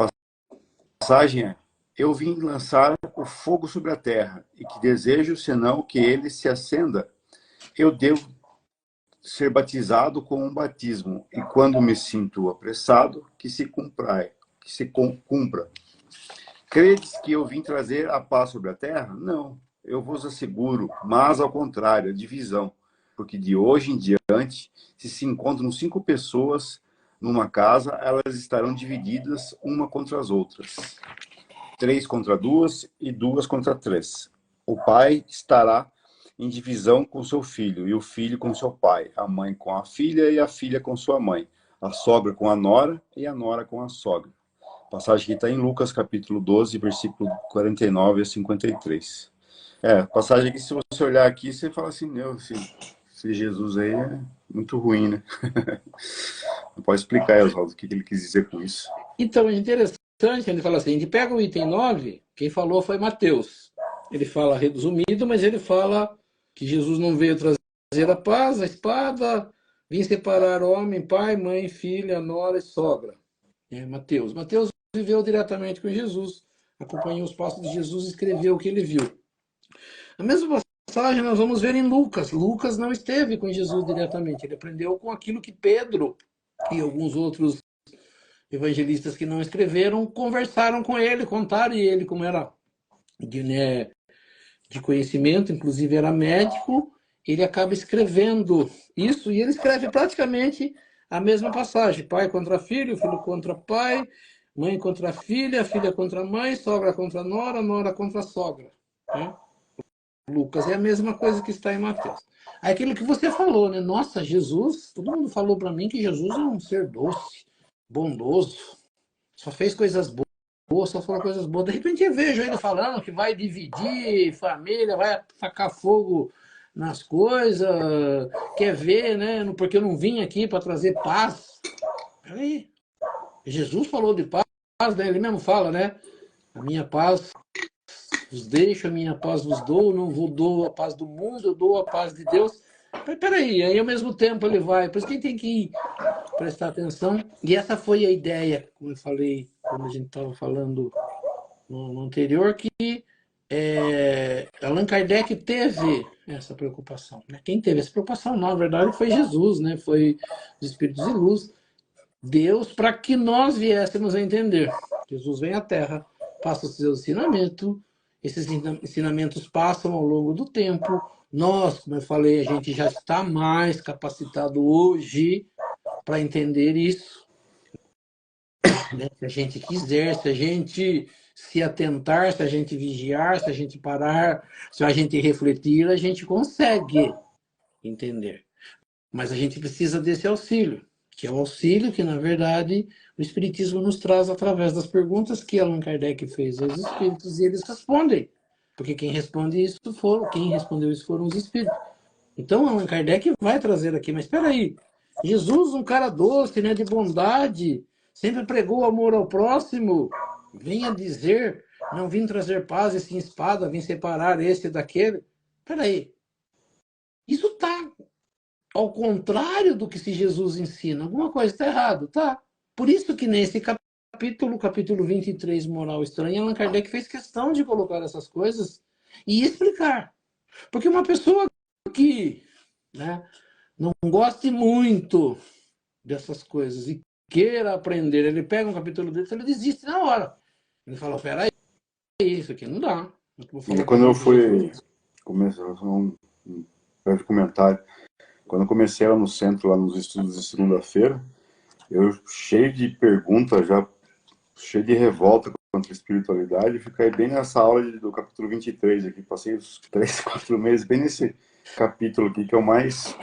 passagem é: eu vim lançar o fogo sobre a terra, e que desejo, senão que ele se acenda. Eu devo ser batizado com um batismo, e quando me sinto apressado, que se cumpra. Credes que eu vim trazer a paz sobre a terra? Não, eu vos asseguro, mas ao contrário, a divisão. Porque de hoje em diante, se encontram 5 pessoas numa casa, elas estarão divididas uma contra as outras. 3 contra 2 e 2 contra 3. O pai estará em divisão com seu filho, e o filho com seu pai, a mãe com a filha e a filha com sua mãe, a sogra com a nora e a nora com a sogra. A passagem que está em Lucas, capítulo 12, versículo 49 a 53. Passagem que, se você olhar aqui, você fala assim, meu, esse Jesus aí é muito ruim, né? Não pode explicar, Oswaldo, o que ele quis dizer com isso. Então, é interessante, ele fala assim, a gente pega o item 9, quem falou foi Mateus. Ele fala resumido, mas ele fala que Jesus não veio trazer a paz, a espada, vim separar homem, pai, mãe, filha, nora e sogra. Mateus. Mateus viveu diretamente com Jesus, acompanhou os passos de Jesus e escreveu o que ele viu. A mesma passagem nós vamos ver em Lucas. Lucas não esteve com Jesus diretamente, ele aprendeu com aquilo que Pedro e alguns outros evangelistas que não escreveram conversaram com ele, contaram e ele, como era de conhecimento, inclusive era médico, ele acaba escrevendo isso e ele escreve praticamente a mesma passagem: pai contra filho, filho contra pai, mãe contra filha, filha contra mãe, sogra contra nora, nora contra sogra. Né? Lucas, é a mesma coisa que está em Mateus. Aí aquilo que você falou, né? Nossa, Jesus, todo mundo falou para mim que Jesus é um ser doce, bondoso, só fez coisas boas, só falou coisas boas. De repente eu vejo ele falando que vai dividir família, vai tacar fogo nas coisas, quer ver, né? Porque eu não vim aqui para trazer paz. Peraí, Jesus falou de paz, né? Ele mesmo fala, né? A minha paz vos deixo, a minha paz vos dou, não vos dou a paz do mundo, eu dou a paz de Deus. Peraí, aí ao mesmo tempo ele vai, por isso que tem que prestar atenção. E essa foi a ideia, como eu falei, quando a gente estava falando no anterior, que Allan Kardec teve essa preocupação. Né? Quem teve essa preocupação, na verdade, foi Jesus, né? Foi os Espíritos de Luz, Deus, para que nós viéssemos a entender. Jesus vem à Terra, passa os seus ensinamentos, esses ensinamentos passam ao longo do tempo. Nós, como eu falei, a gente já está mais capacitado hoje para entender isso. Né? Se a gente quiser, se a gente se atentar, se a gente vigiar, se a gente parar, se a gente refletir, a gente consegue entender. Mas a gente precisa desse auxílio, que é o auxílio que, na verdade, o Espiritismo nos traz através das perguntas que Allan Kardec fez aos Espíritos, e eles respondem. Porque quem respondeu isso foram os Espíritos. Então, Allan Kardec vai trazer aqui, mas espera aí, Jesus, um cara doce, né, de bondade, sempre pregou o amor ao próximo, venha dizer, não vim trazer paz e sim espada, vim separar esse daquele. Espera aí, isso está ao contrário do que se Jesus ensina. Alguma coisa está errado, tá? Por isso que nesse capítulo 23, Moral Estranha, Allan Kardec fez questão de colocar essas coisas e explicar. Porque uma pessoa que, né, não goste muito dessas coisas e queira aprender, ele pega um capítulo desse, ele desiste na hora. Ele fala, peraí, isso aqui não dá. E quando eu fui começar um breve comentário, quando eu comecei lá no centro, lá nos estudos de segunda-feira, eu cheio de perguntas, já cheio de revolta contra a espiritualidade, fiquei bem nessa aula do capítulo 23 aqui, passei os 3, 4 meses bem nesse capítulo aqui, que é o mais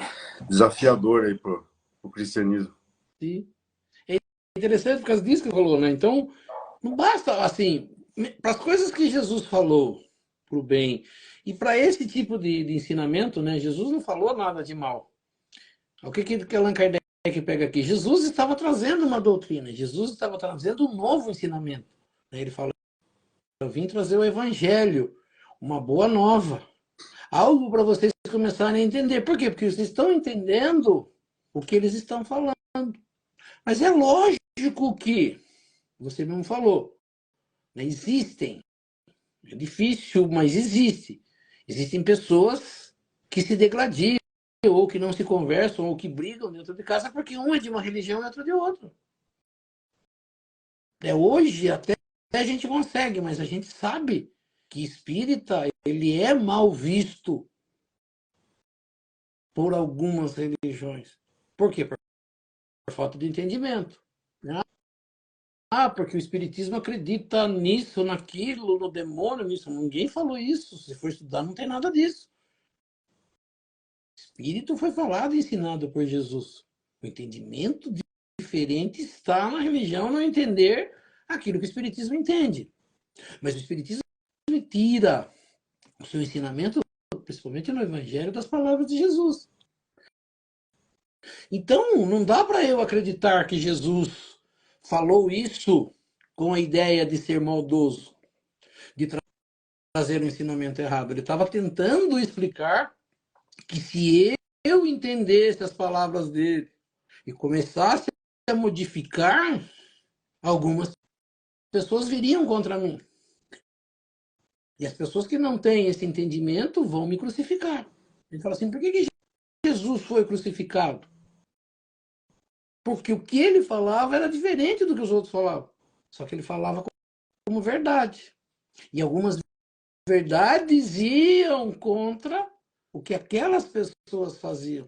desafiador aí pro cristianismo. Sim. É interessante por causa disso que falou, né? Então, não basta, assim, para as coisas que Jesus falou para o bem e para esse tipo de ensinamento, né? Jesus não falou nada de mal. O que Allan Kardec pega aqui? Jesus estava trazendo uma doutrina, Jesus estava trazendo um novo ensinamento. Ele fala, eu vim trazer o evangelho, uma boa nova, algo para vocês começarem a entender. Por quê? Porque vocês estão entendendo o que eles estão falando. Mas é lógico que, você mesmo falou, né, existem, é difícil, mas existe. Existem pessoas que se degladiam, ou que não se conversam, ou que brigam dentro de casa, porque um é de uma religião e outro de outra. Hoje até a gente consegue, mas a gente sabe que espírita ele é mal visto por algumas religiões. Por quê? Por falta de entendimento. Porque o espiritismo acredita nisso, naquilo, no demônio, nisso. Ninguém falou isso. Se for estudar, não tem nada disso. O espírito foi falado e ensinado por Jesus. O entendimento diferente está na religião não entender aquilo que o espiritismo entende. Mas o espiritismo tira o seu ensinamento, principalmente no evangelho, das palavras de Jesus. Então, não dá para eu acreditar que Jesus falou isso com a ideia de ser maldoso, de trazer um ensinamento errado. Ele estava tentando explicar que se eu entendesse as palavras dele e começasse a modificar, algumas pessoas viriam contra mim. E as pessoas que não têm esse entendimento vão me crucificar. Ele fala assim, por que Jesus foi crucificado? Porque o que ele falava era diferente do que os outros falavam. Só que ele falava como verdade. E algumas verdades iam contra o que aquelas pessoas faziam.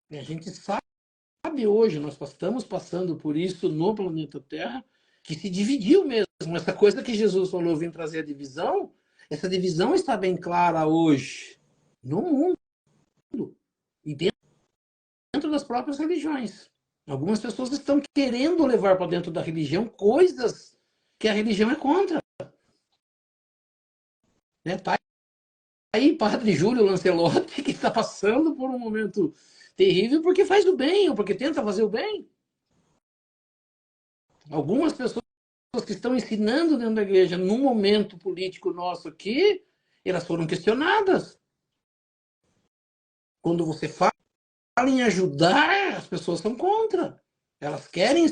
E a gente sabe hoje, nós estamos passando por isso no planeta Terra, que se dividiu mesmo. Essa coisa que Jesus falou, vim trazer a divisão, Essa divisão está bem clara hoje no mundo e dentro das próprias religiões. Algumas pessoas estão querendo levar para dentro da religião coisas que a religião é contra. Né? Tá aí Padre Júlio Lancelotti, que está passando por um momento terrível porque faz o bem, ou porque tenta fazer o bem. Algumas pessoas que estão ensinando dentro da igreja, num momento político nosso aqui, elas foram questionadas. Quando você fala em ajudar, as pessoas são contra. Elas querem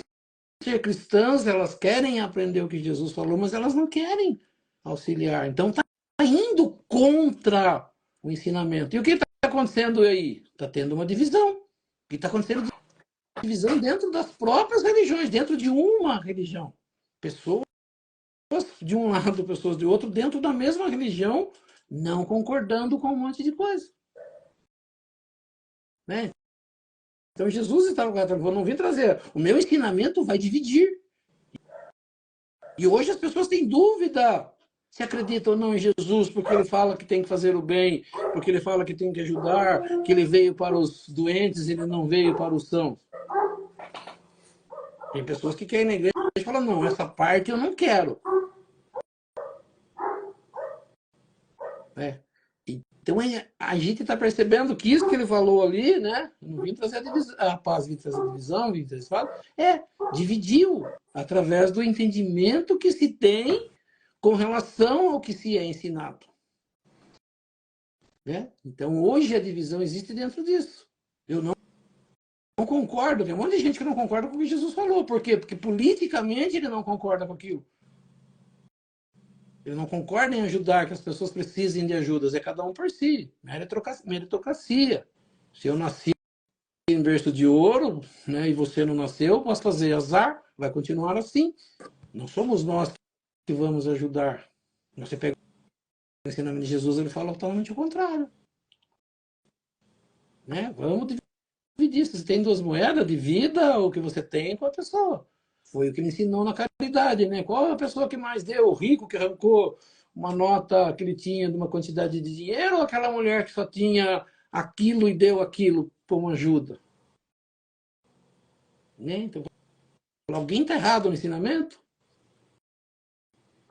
ser cristãs, elas querem aprender o que Jesus falou, mas elas não querem auxiliar. Então está indo contra o ensinamento. E o que está acontecendo aí? Está tendo uma divisão. O que está acontecendo? Divisão dentro das próprias religiões, dentro de uma religião. Pessoas de um lado, pessoas de outro, dentro da mesma religião, não concordando com um monte de coisa. Né? Então Jesus estava falando, não vim trazer. O meu ensinamento vai dividir. E hoje as pessoas têm dúvida se acreditam ou não em Jesus, porque ele fala que tem que fazer o bem, porque ele fala que tem que ajudar, que ele veio para os doentes, ele não veio para os sãos. Tem pessoas que querem na igreja e falam, não, essa parte eu não quero. Então a gente está percebendo que isso que ele falou ali, né? Não vim trazer a paz, vim trazer a divisão, vim trazer dividiu através do entendimento que se tem com relação ao que se é ensinado. Né? Então hoje a divisão existe dentro disso. Eu não concordo, tem um monte de gente que não concorda com o que Jesus falou. Por quê? Porque politicamente ele não concorda com aquilo. Ele não concorda em ajudar, que as pessoas precisem de ajudas. É cada um por si. Meritocracia. Se eu nasci em berço de ouro, né, e você não nasceu, posso fazer azar, vai continuar assim. Não somos nós que vamos ajudar. Você pega o ensinamento de Jesus, ele fala totalmente o contrário. Né? Vamos dividir. Se você tem duas moedas, divida o que você tem com a pessoa. Foi o que ele ensinou na caridade, né? Qual a pessoa que mais deu? O rico que arrancou uma nota que ele tinha de uma quantidade de dinheiro, ou aquela mulher que só tinha aquilo e deu aquilo como ajuda? Né? Então, alguém está errado no ensinamento?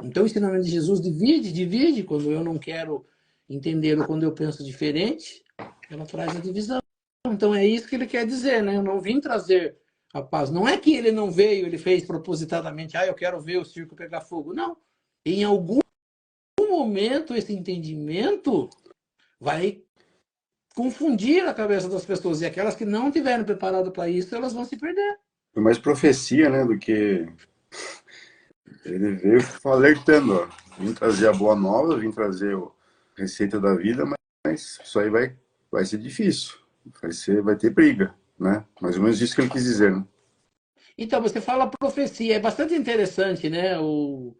Então o ensinamento de Jesus divide. Quando eu não quero entender ou quando eu penso diferente, ela traz a divisão. Então é isso que ele quer dizer, né? Eu não vim trazer a paz. Não é que ele não veio, ele fez propositadamente, eu quero ver o circo pegar fogo. Não. Em algum momento, esse entendimento vai confundir a cabeça das pessoas. E aquelas que não estiverem preparadas para isso, elas vão se perder. Foi mais profecia, né, do que... Ele veio alertando, ó. Vim trazer a boa nova, vim trazer a receita da vida, mas isso aí vai ser difícil. Vai ter briga, né? Mais ou menos isso que ele quis dizer, né? Então, você fala profecia, é bastante interessante, né? O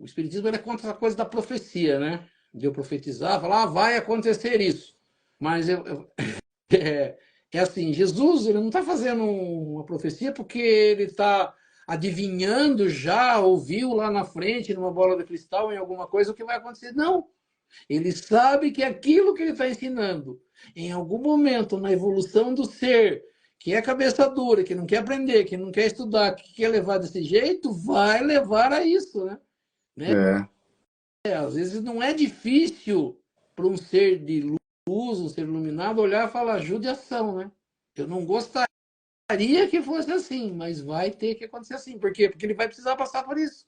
Espiritismo é contra essa coisa da profecia, né? De eu profetizar, falar, vai acontecer isso. Mas é assim, Jesus ele não está fazendo uma profecia porque ele está adivinhando já, ouviu lá na frente, numa bola de cristal, em alguma coisa, o que vai acontecer. Não. Ele sabe que aquilo que ele está ensinando, em algum momento, na evolução do ser, que é cabeça dura, que não quer aprender, que não quer estudar, que quer levar desse jeito, vai levar a isso, né? Às vezes não é difícil para um ser de luz, um ser iluminado, olhar e falar judiação, né? Eu não gostaria que fosse assim, mas vai ter que acontecer assim. Por quê? Porque ele vai precisar passar por isso.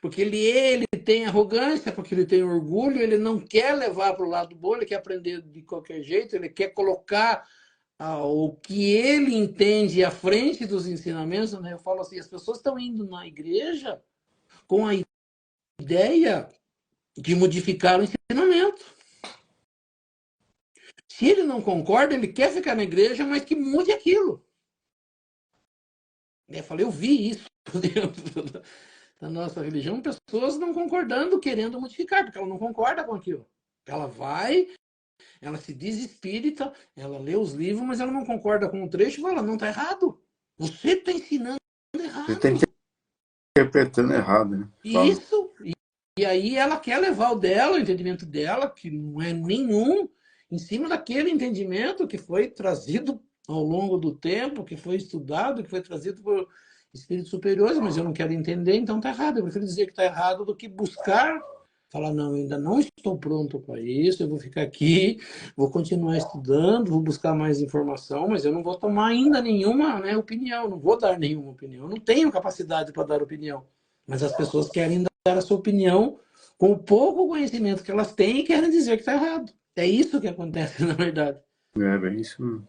Porque ele tem arrogância, porque ele tem orgulho, ele não quer levar para o lado bom, ele quer aprender de qualquer jeito, ele quer colocar o que ele entende à frente dos ensinamentos. Né? Eu falo assim, as pessoas estão indo na igreja com a ideia de modificar o ensinamento. Se ele não concorda, ele quer ficar na igreja, mas que mude aquilo. Eu falei, eu vi isso dentro da nossa religião, pessoas não concordando, querendo modificar, porque ela não concorda com aquilo. Ela vai, ela se diz espírita, ela lê os livros, mas ela não concorda com o trecho e fala, não, está errado. Você está ensinando errado. Você está interpretando errado, né? E aí ela quer levar o dela, o entendimento dela, que não é nenhum, em cima daquele entendimento que foi trazido ao longo do tempo, que foi estudado, que foi trazido por espíritos superiores, mas eu não quero entender, então está errado. Eu prefiro dizer que está errado do que buscar, falar, não, eu ainda não estou pronto para isso, eu vou ficar aqui, vou continuar estudando, vou buscar mais informação, mas eu não vou tomar ainda nenhuma, né, opinião, não vou dar nenhuma opinião, eu não tenho capacidade para dar opinião. Mas as pessoas querem dar a sua opinião com o pouco conhecimento que elas têm e querem dizer que está errado. É isso que acontece, na verdade. É bem isso mesmo.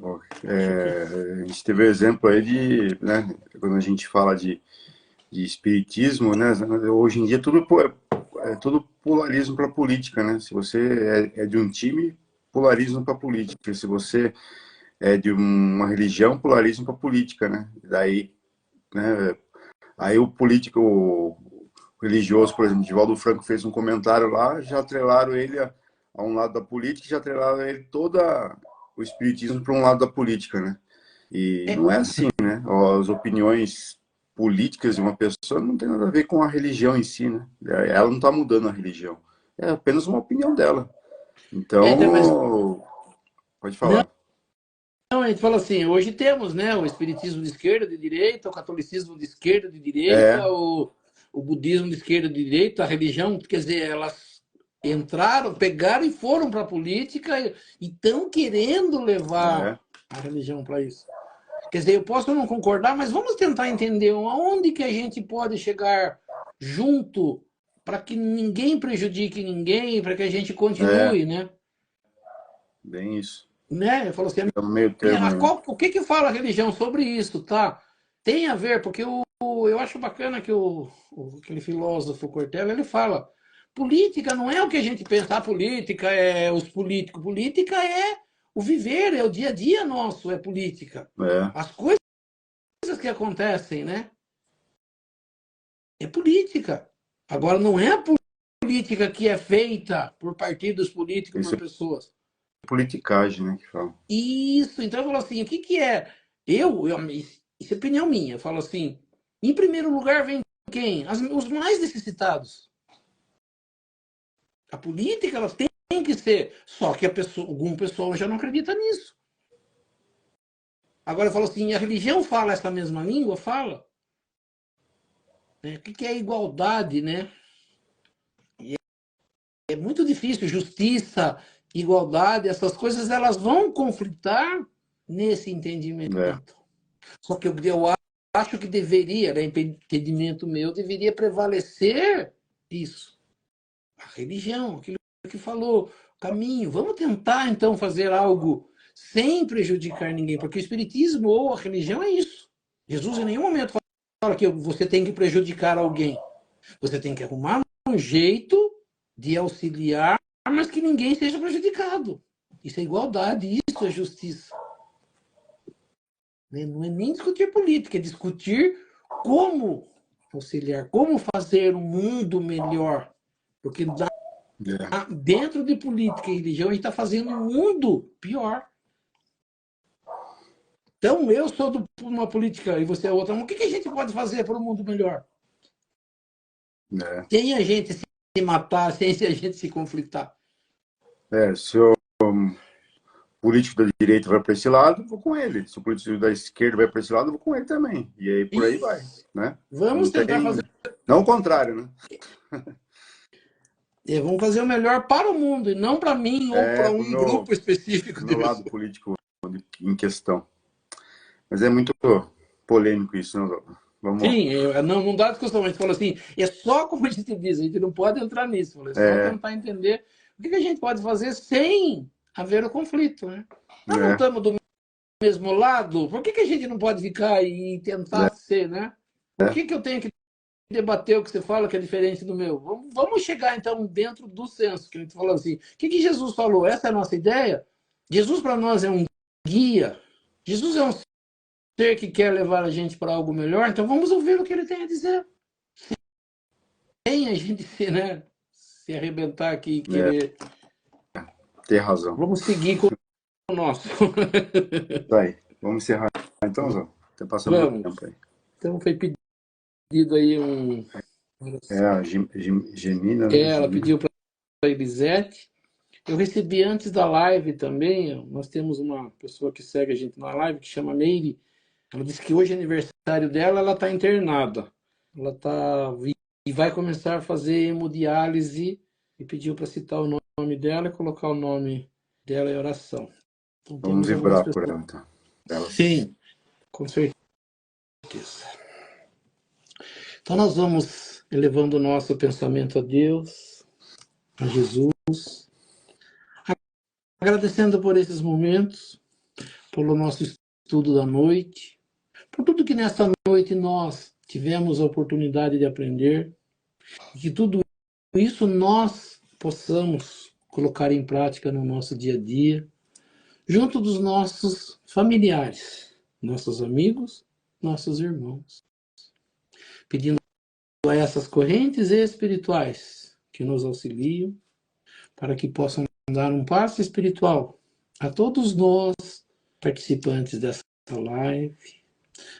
Ó, Acho que... a gente teve exemplo aí de, né, quando a gente fala de espiritismo, né, hoje em dia é tudo polarismo para política, né? Se você é de um time, polarismo para política. Se você é de uma religião, polarismo para política, né? Daí, né, aí o político, o religioso, por exemplo, Divaldo Franco fez um comentário lá, já atrelaram ele a um lado da política, já atrelaram ele toda o espiritismo para um lado da política, né? E não é assim, né? As opiniões políticas de uma pessoa não tem nada a ver com a religião em si, né? Ela não está mudando a religião. É apenas uma opinião dela. mas Então, pode não, falar. a gente fala assim, hoje temos, né, o espiritismo de esquerda, de direita, o catolicismo de esquerda, de direita, É, o budismo de esquerda, de direita, a religião, quer dizer, elas entraram, pegaram e foram para a política e estão querendo levar é, a religião para isso. Quer dizer, eu posso não concordar, mas vamos tentar entender aonde que a gente pode chegar junto para que ninguém prejudique ninguém, para que a gente é, continue, né? bem isso. Né? Eu falo assim, É no meio termo aí. o que que fala a religião sobre isso, tá? Tem a ver, porque eu acho bacana que aquele filósofo Cortella, ele fala, política não é o que a gente pensa, a política é os políticos, política é o viver, é o dia a dia nosso, é política. É, As coisas que acontecem, né? É política. Agora, não é a política que é feita por partidos políticos, isso por é pessoas. politicagem, né, que fala. Isso, então eu falo assim, o que que é? Isso é opinião minha, eu falo assim, em primeiro lugar vem quem? Os mais necessitados. A política, ela tem que ser, só que algum pessoal já não acredita nisso. Agora eu falo assim, a religião fala essa mesma língua? Fala. Né? O que que é igualdade, né? É muito difícil, justiça, igualdade, essas coisas, elas vão conflitar nesse É, entendimento. Só que eu acho que deveria, né, entendimento meu, deveria prevalecer isso. A religião, aquilo que falou, o caminho. Vamos tentar, então, fazer algo sem prejudicar ninguém, porque o espiritismo ou a religião é isso. Jesus em nenhum momento fala que você tem que prejudicar alguém. Você tem que arrumar um jeito de auxiliar, mas que ninguém seja prejudicado. Isso é igualdade, isso é justiça. Não é nem discutir política, é discutir como auxiliar, como fazer um mundo melhor. Porque é, dentro de política e religião a gente está fazendo um mundo pior. Então eu sou de uma política e você é outra. Mas o que a gente pode fazer para um mundo melhor? é. Sem a gente se matar, sem a gente se conflitar. Se o político da direita vai para esse lado, vou com ele. Se o político da esquerda vai para esse lado, vou com ele também. E aí por aí vai, Isso. né? Vamos Não tentar fazer. tem. Não o contrário, né? Vamos fazer o melhor para o mundo e não para mim ou para Pro um grupo específico de meu lado pessoas. político em questão. Mas é muito polêmico isso, né? Vamos. Sim, não dá discussão, a gente falou assim, é só como a gente diz, a gente não pode entrar nisso, é só É, tentar entender o que a gente pode fazer sem haver o conflito, né? Nós não é, estamos do mesmo lado, por que a gente não pode ficar e tentar ser, né? Por que eu tenho que debater o que você fala que é diferente do meu? Vamos chegar, então, dentro do senso, que a gente falou assim, o que Jesus falou? Essa é a nossa ideia? Jesus para nós é um guia, Jesus é um ser que quer levar a gente para algo melhor, então vamos ouvir o que ele tem a dizer. Sem a gente se arrebentar aqui e é, querer. ter razão. Vamos seguir com o nosso. Tá aí. Vamos encerrar então, Zó. Até passamos do Vamos. tempo aí. Então foi pedido aí um A Gemina, né? Ela pediu para a Elisete. Eu recebi antes da live também. Nós temos uma pessoa que segue a gente na live que chama Meire. Ela disse que hoje é aniversário dela, ela está internada. Ela tá e vai começar a fazer hemodiálise e pediu para citar o nome dela e colocar o nome dela em oração. Então Vamos temos algumas vibrar por pessoas. ela, então. Elas. Sim, com certeza. Então nós vamos elevando o nosso pensamento a Deus, a Jesus, agradecendo por esses momentos, pelo nosso estudo da noite, por tudo que nessa noite nós tivemos a oportunidade de aprender, e que tudo isso nós possamos colocar em prática no nosso dia a dia, junto dos nossos familiares, nossos amigos, nossos irmãos, pedindo a essas correntes espirituais que nos auxiliam, para que possam dar um passo espiritual a todos nós, participantes dessa live,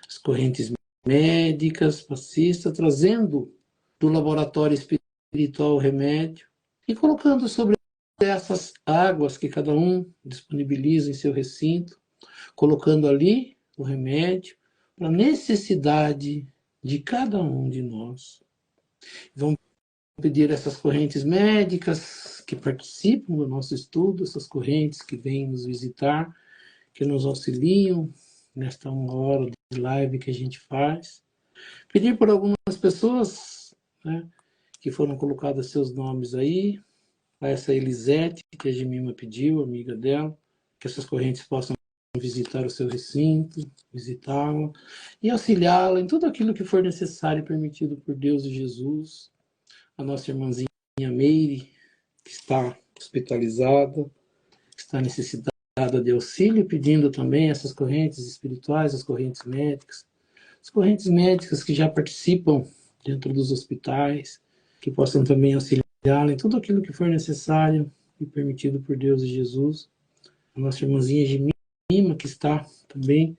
as correntes médicas, passistas, trazendo do laboratório espiritual o remédio e colocando sobre essas águas que cada um disponibiliza em seu recinto, colocando ali o remédio para a necessidade de cada um de nós. Vamos pedir essas correntes médicas que participam do nosso estudo, essas correntes que vêm nos visitar, que nos auxiliam nesta 1 hora de live que a gente faz. Pedir por algumas pessoas, né, que foram colocados seus nomes aí, a essa Elisete, que a Gemima pediu, amiga dela, que essas correntes possam visitar o seu recinto, visitá-la e auxiliá-la em tudo aquilo que for necessário e permitido por Deus e Jesus. A nossa irmãzinha Meire, que está hospitalizada, que está necessitada de auxílio, pedindo também essas correntes espirituais, as correntes médicas que já participam dentro dos hospitais, que possam também auxiliá-la em tudo aquilo que for necessário e permitido por Deus e Jesus. A nossa irmãzinha Gemima, que está também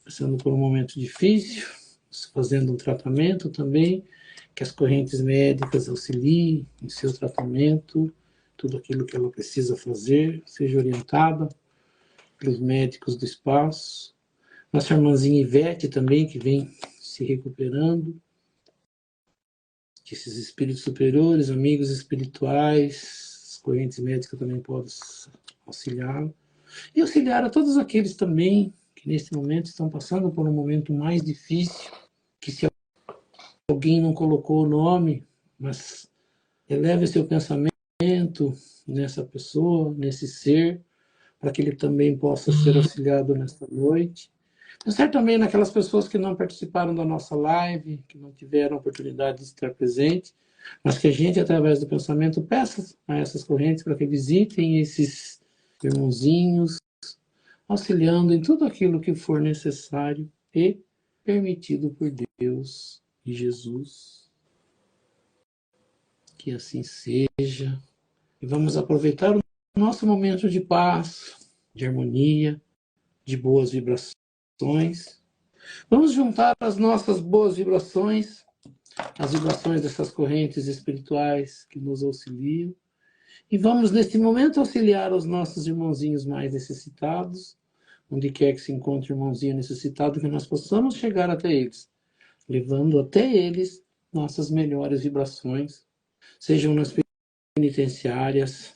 passando por um momento difícil, fazendo um tratamento também, que as correntes médicas auxiliem em seu tratamento, tudo aquilo que ela precisa fazer, seja orientada pelos médicos do espaço. Nossa irmãzinha Ivete também, que vem se recuperando, que esses espíritos superiores, amigos espirituais, as correntes médicas também podem auxiliar. E auxiliar a todos aqueles também que neste momento estão passando por um momento mais difícil, que se alguém não colocou o nome, mas eleve seu pensamento nessa pessoa, nesse ser, para que ele também possa ser auxiliado nesta noite. Pensar também naquelas pessoas que não participaram da nossa live, que não tiveram a oportunidade de estar presente, mas que a gente, através do pensamento, peça a essas correntes para que visitem esses irmãozinhos, auxiliando em tudo aquilo que for necessário e permitido por Deus e Jesus. Que assim seja. E vamos aproveitar o nosso momento de paz, de harmonia, de boas vibrações. Vamos juntar as nossas boas vibrações, as vibrações dessas correntes espirituais que nos auxiliam, e vamos, neste momento, auxiliar os nossos irmãozinhos mais necessitados, onde quer que se encontre um irmãozinho necessitado, que nós possamos chegar até eles, levando até eles nossas melhores vibrações, sejam nas penitenciárias,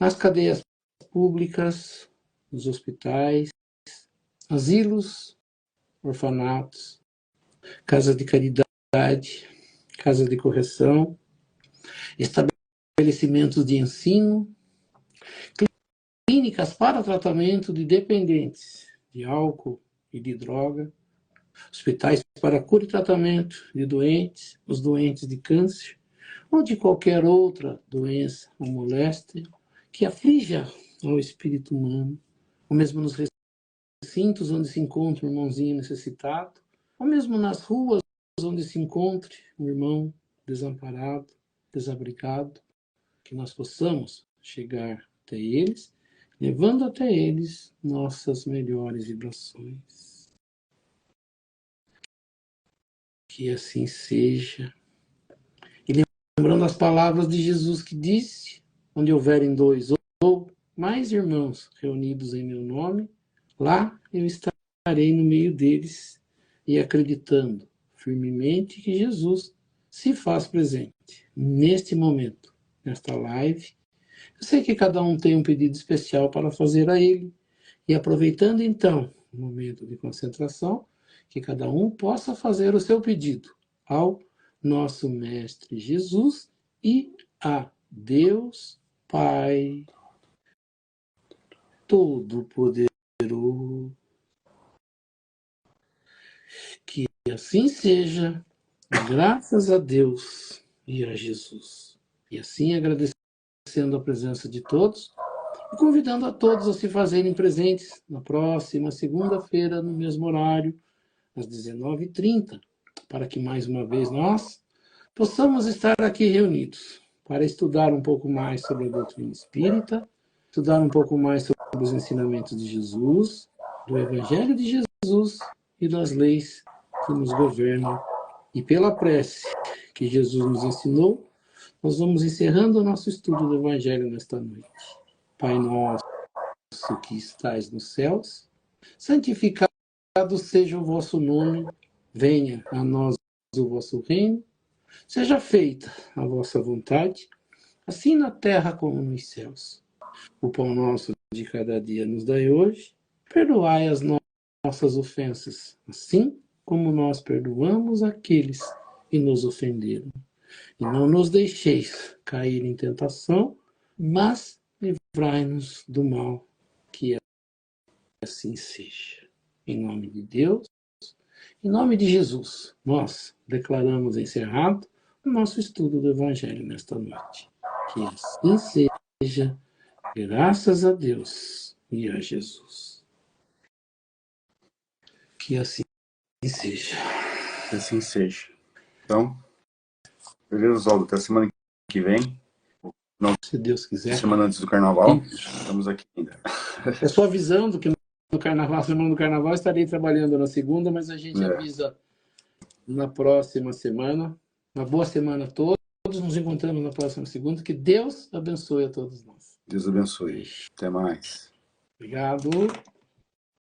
nas cadeias públicas, nos hospitais, asilos, orfanatos, casas de caridade, casas de correção, estabelecimentos de ensino, clínicas para tratamento de dependentes de álcool e de droga, hospitais para cura e tratamento de doentes, os doentes de câncer ou de qualquer outra doença ou moléstia que aflija ao espírito humano, ou mesmo nos recintos onde se encontra um irmãozinho necessitado, ou mesmo nas ruas onde se encontre um irmão desamparado, desabrigado, que nós possamos chegar até eles, levando até eles nossas melhores vibrações. Que assim seja, Lembrando as palavras de Jesus que disse, onde houverem dois ou mais irmãos reunidos em meu nome, lá eu estarei no meio deles e acreditando firmemente que Jesus se faz presente neste momento, nesta live. Eu sei que cada um tem um pedido especial para fazer a ele e aproveitando então o momento de concentração, que cada um possa fazer o seu pedido ao nosso Mestre Jesus e a Deus Pai Todo-Poderoso. Que assim seja, graças a Deus e a Jesus. E assim agradecendo a presença de todos e convidando a todos a se fazerem presentes na próxima segunda-feira, no mesmo horário, às 19h30, para que mais uma vez nós possamos estar aqui reunidos para estudar um pouco mais sobre a doutrina espírita, estudar um pouco mais sobre os ensinamentos de Jesus, do Evangelho de Jesus e das leis que nos governam. E pela prece que Jesus nos ensinou, nós vamos encerrando o nosso estudo do Evangelho nesta noite. Pai nosso que estais nos céus, santificado seja o vosso nome, venha a nós o vosso reino, seja feita a vossa vontade, assim na terra como nos céus. O pão nosso de cada dia nos dai hoje, perdoai as nossas ofensas, assim como nós perdoamos aqueles que nos ofenderam. E não nos deixeis cair em tentação, mas livrai-nos do mal, que assim seja. Em nome de Deus, em nome de Jesus, nós declaramos encerrado o nosso estudo do Evangelho nesta noite. Que assim seja, graças a Deus e a Jesus. Que assim seja. Que assim seja. Então, beleza, Oswaldo? Até semana que vem. Não, se Deus quiser. Semana antes do Carnaval. Estamos aqui ainda. É só avisando que no Carnaval, semana do Carnaval, estarei trabalhando na segunda, mas a gente avisa na próxima semana. Uma boa semana a todos. Nos encontramos na próxima segunda. Que Deus abençoe a todos nós. Deus abençoe. Até mais. Obrigado.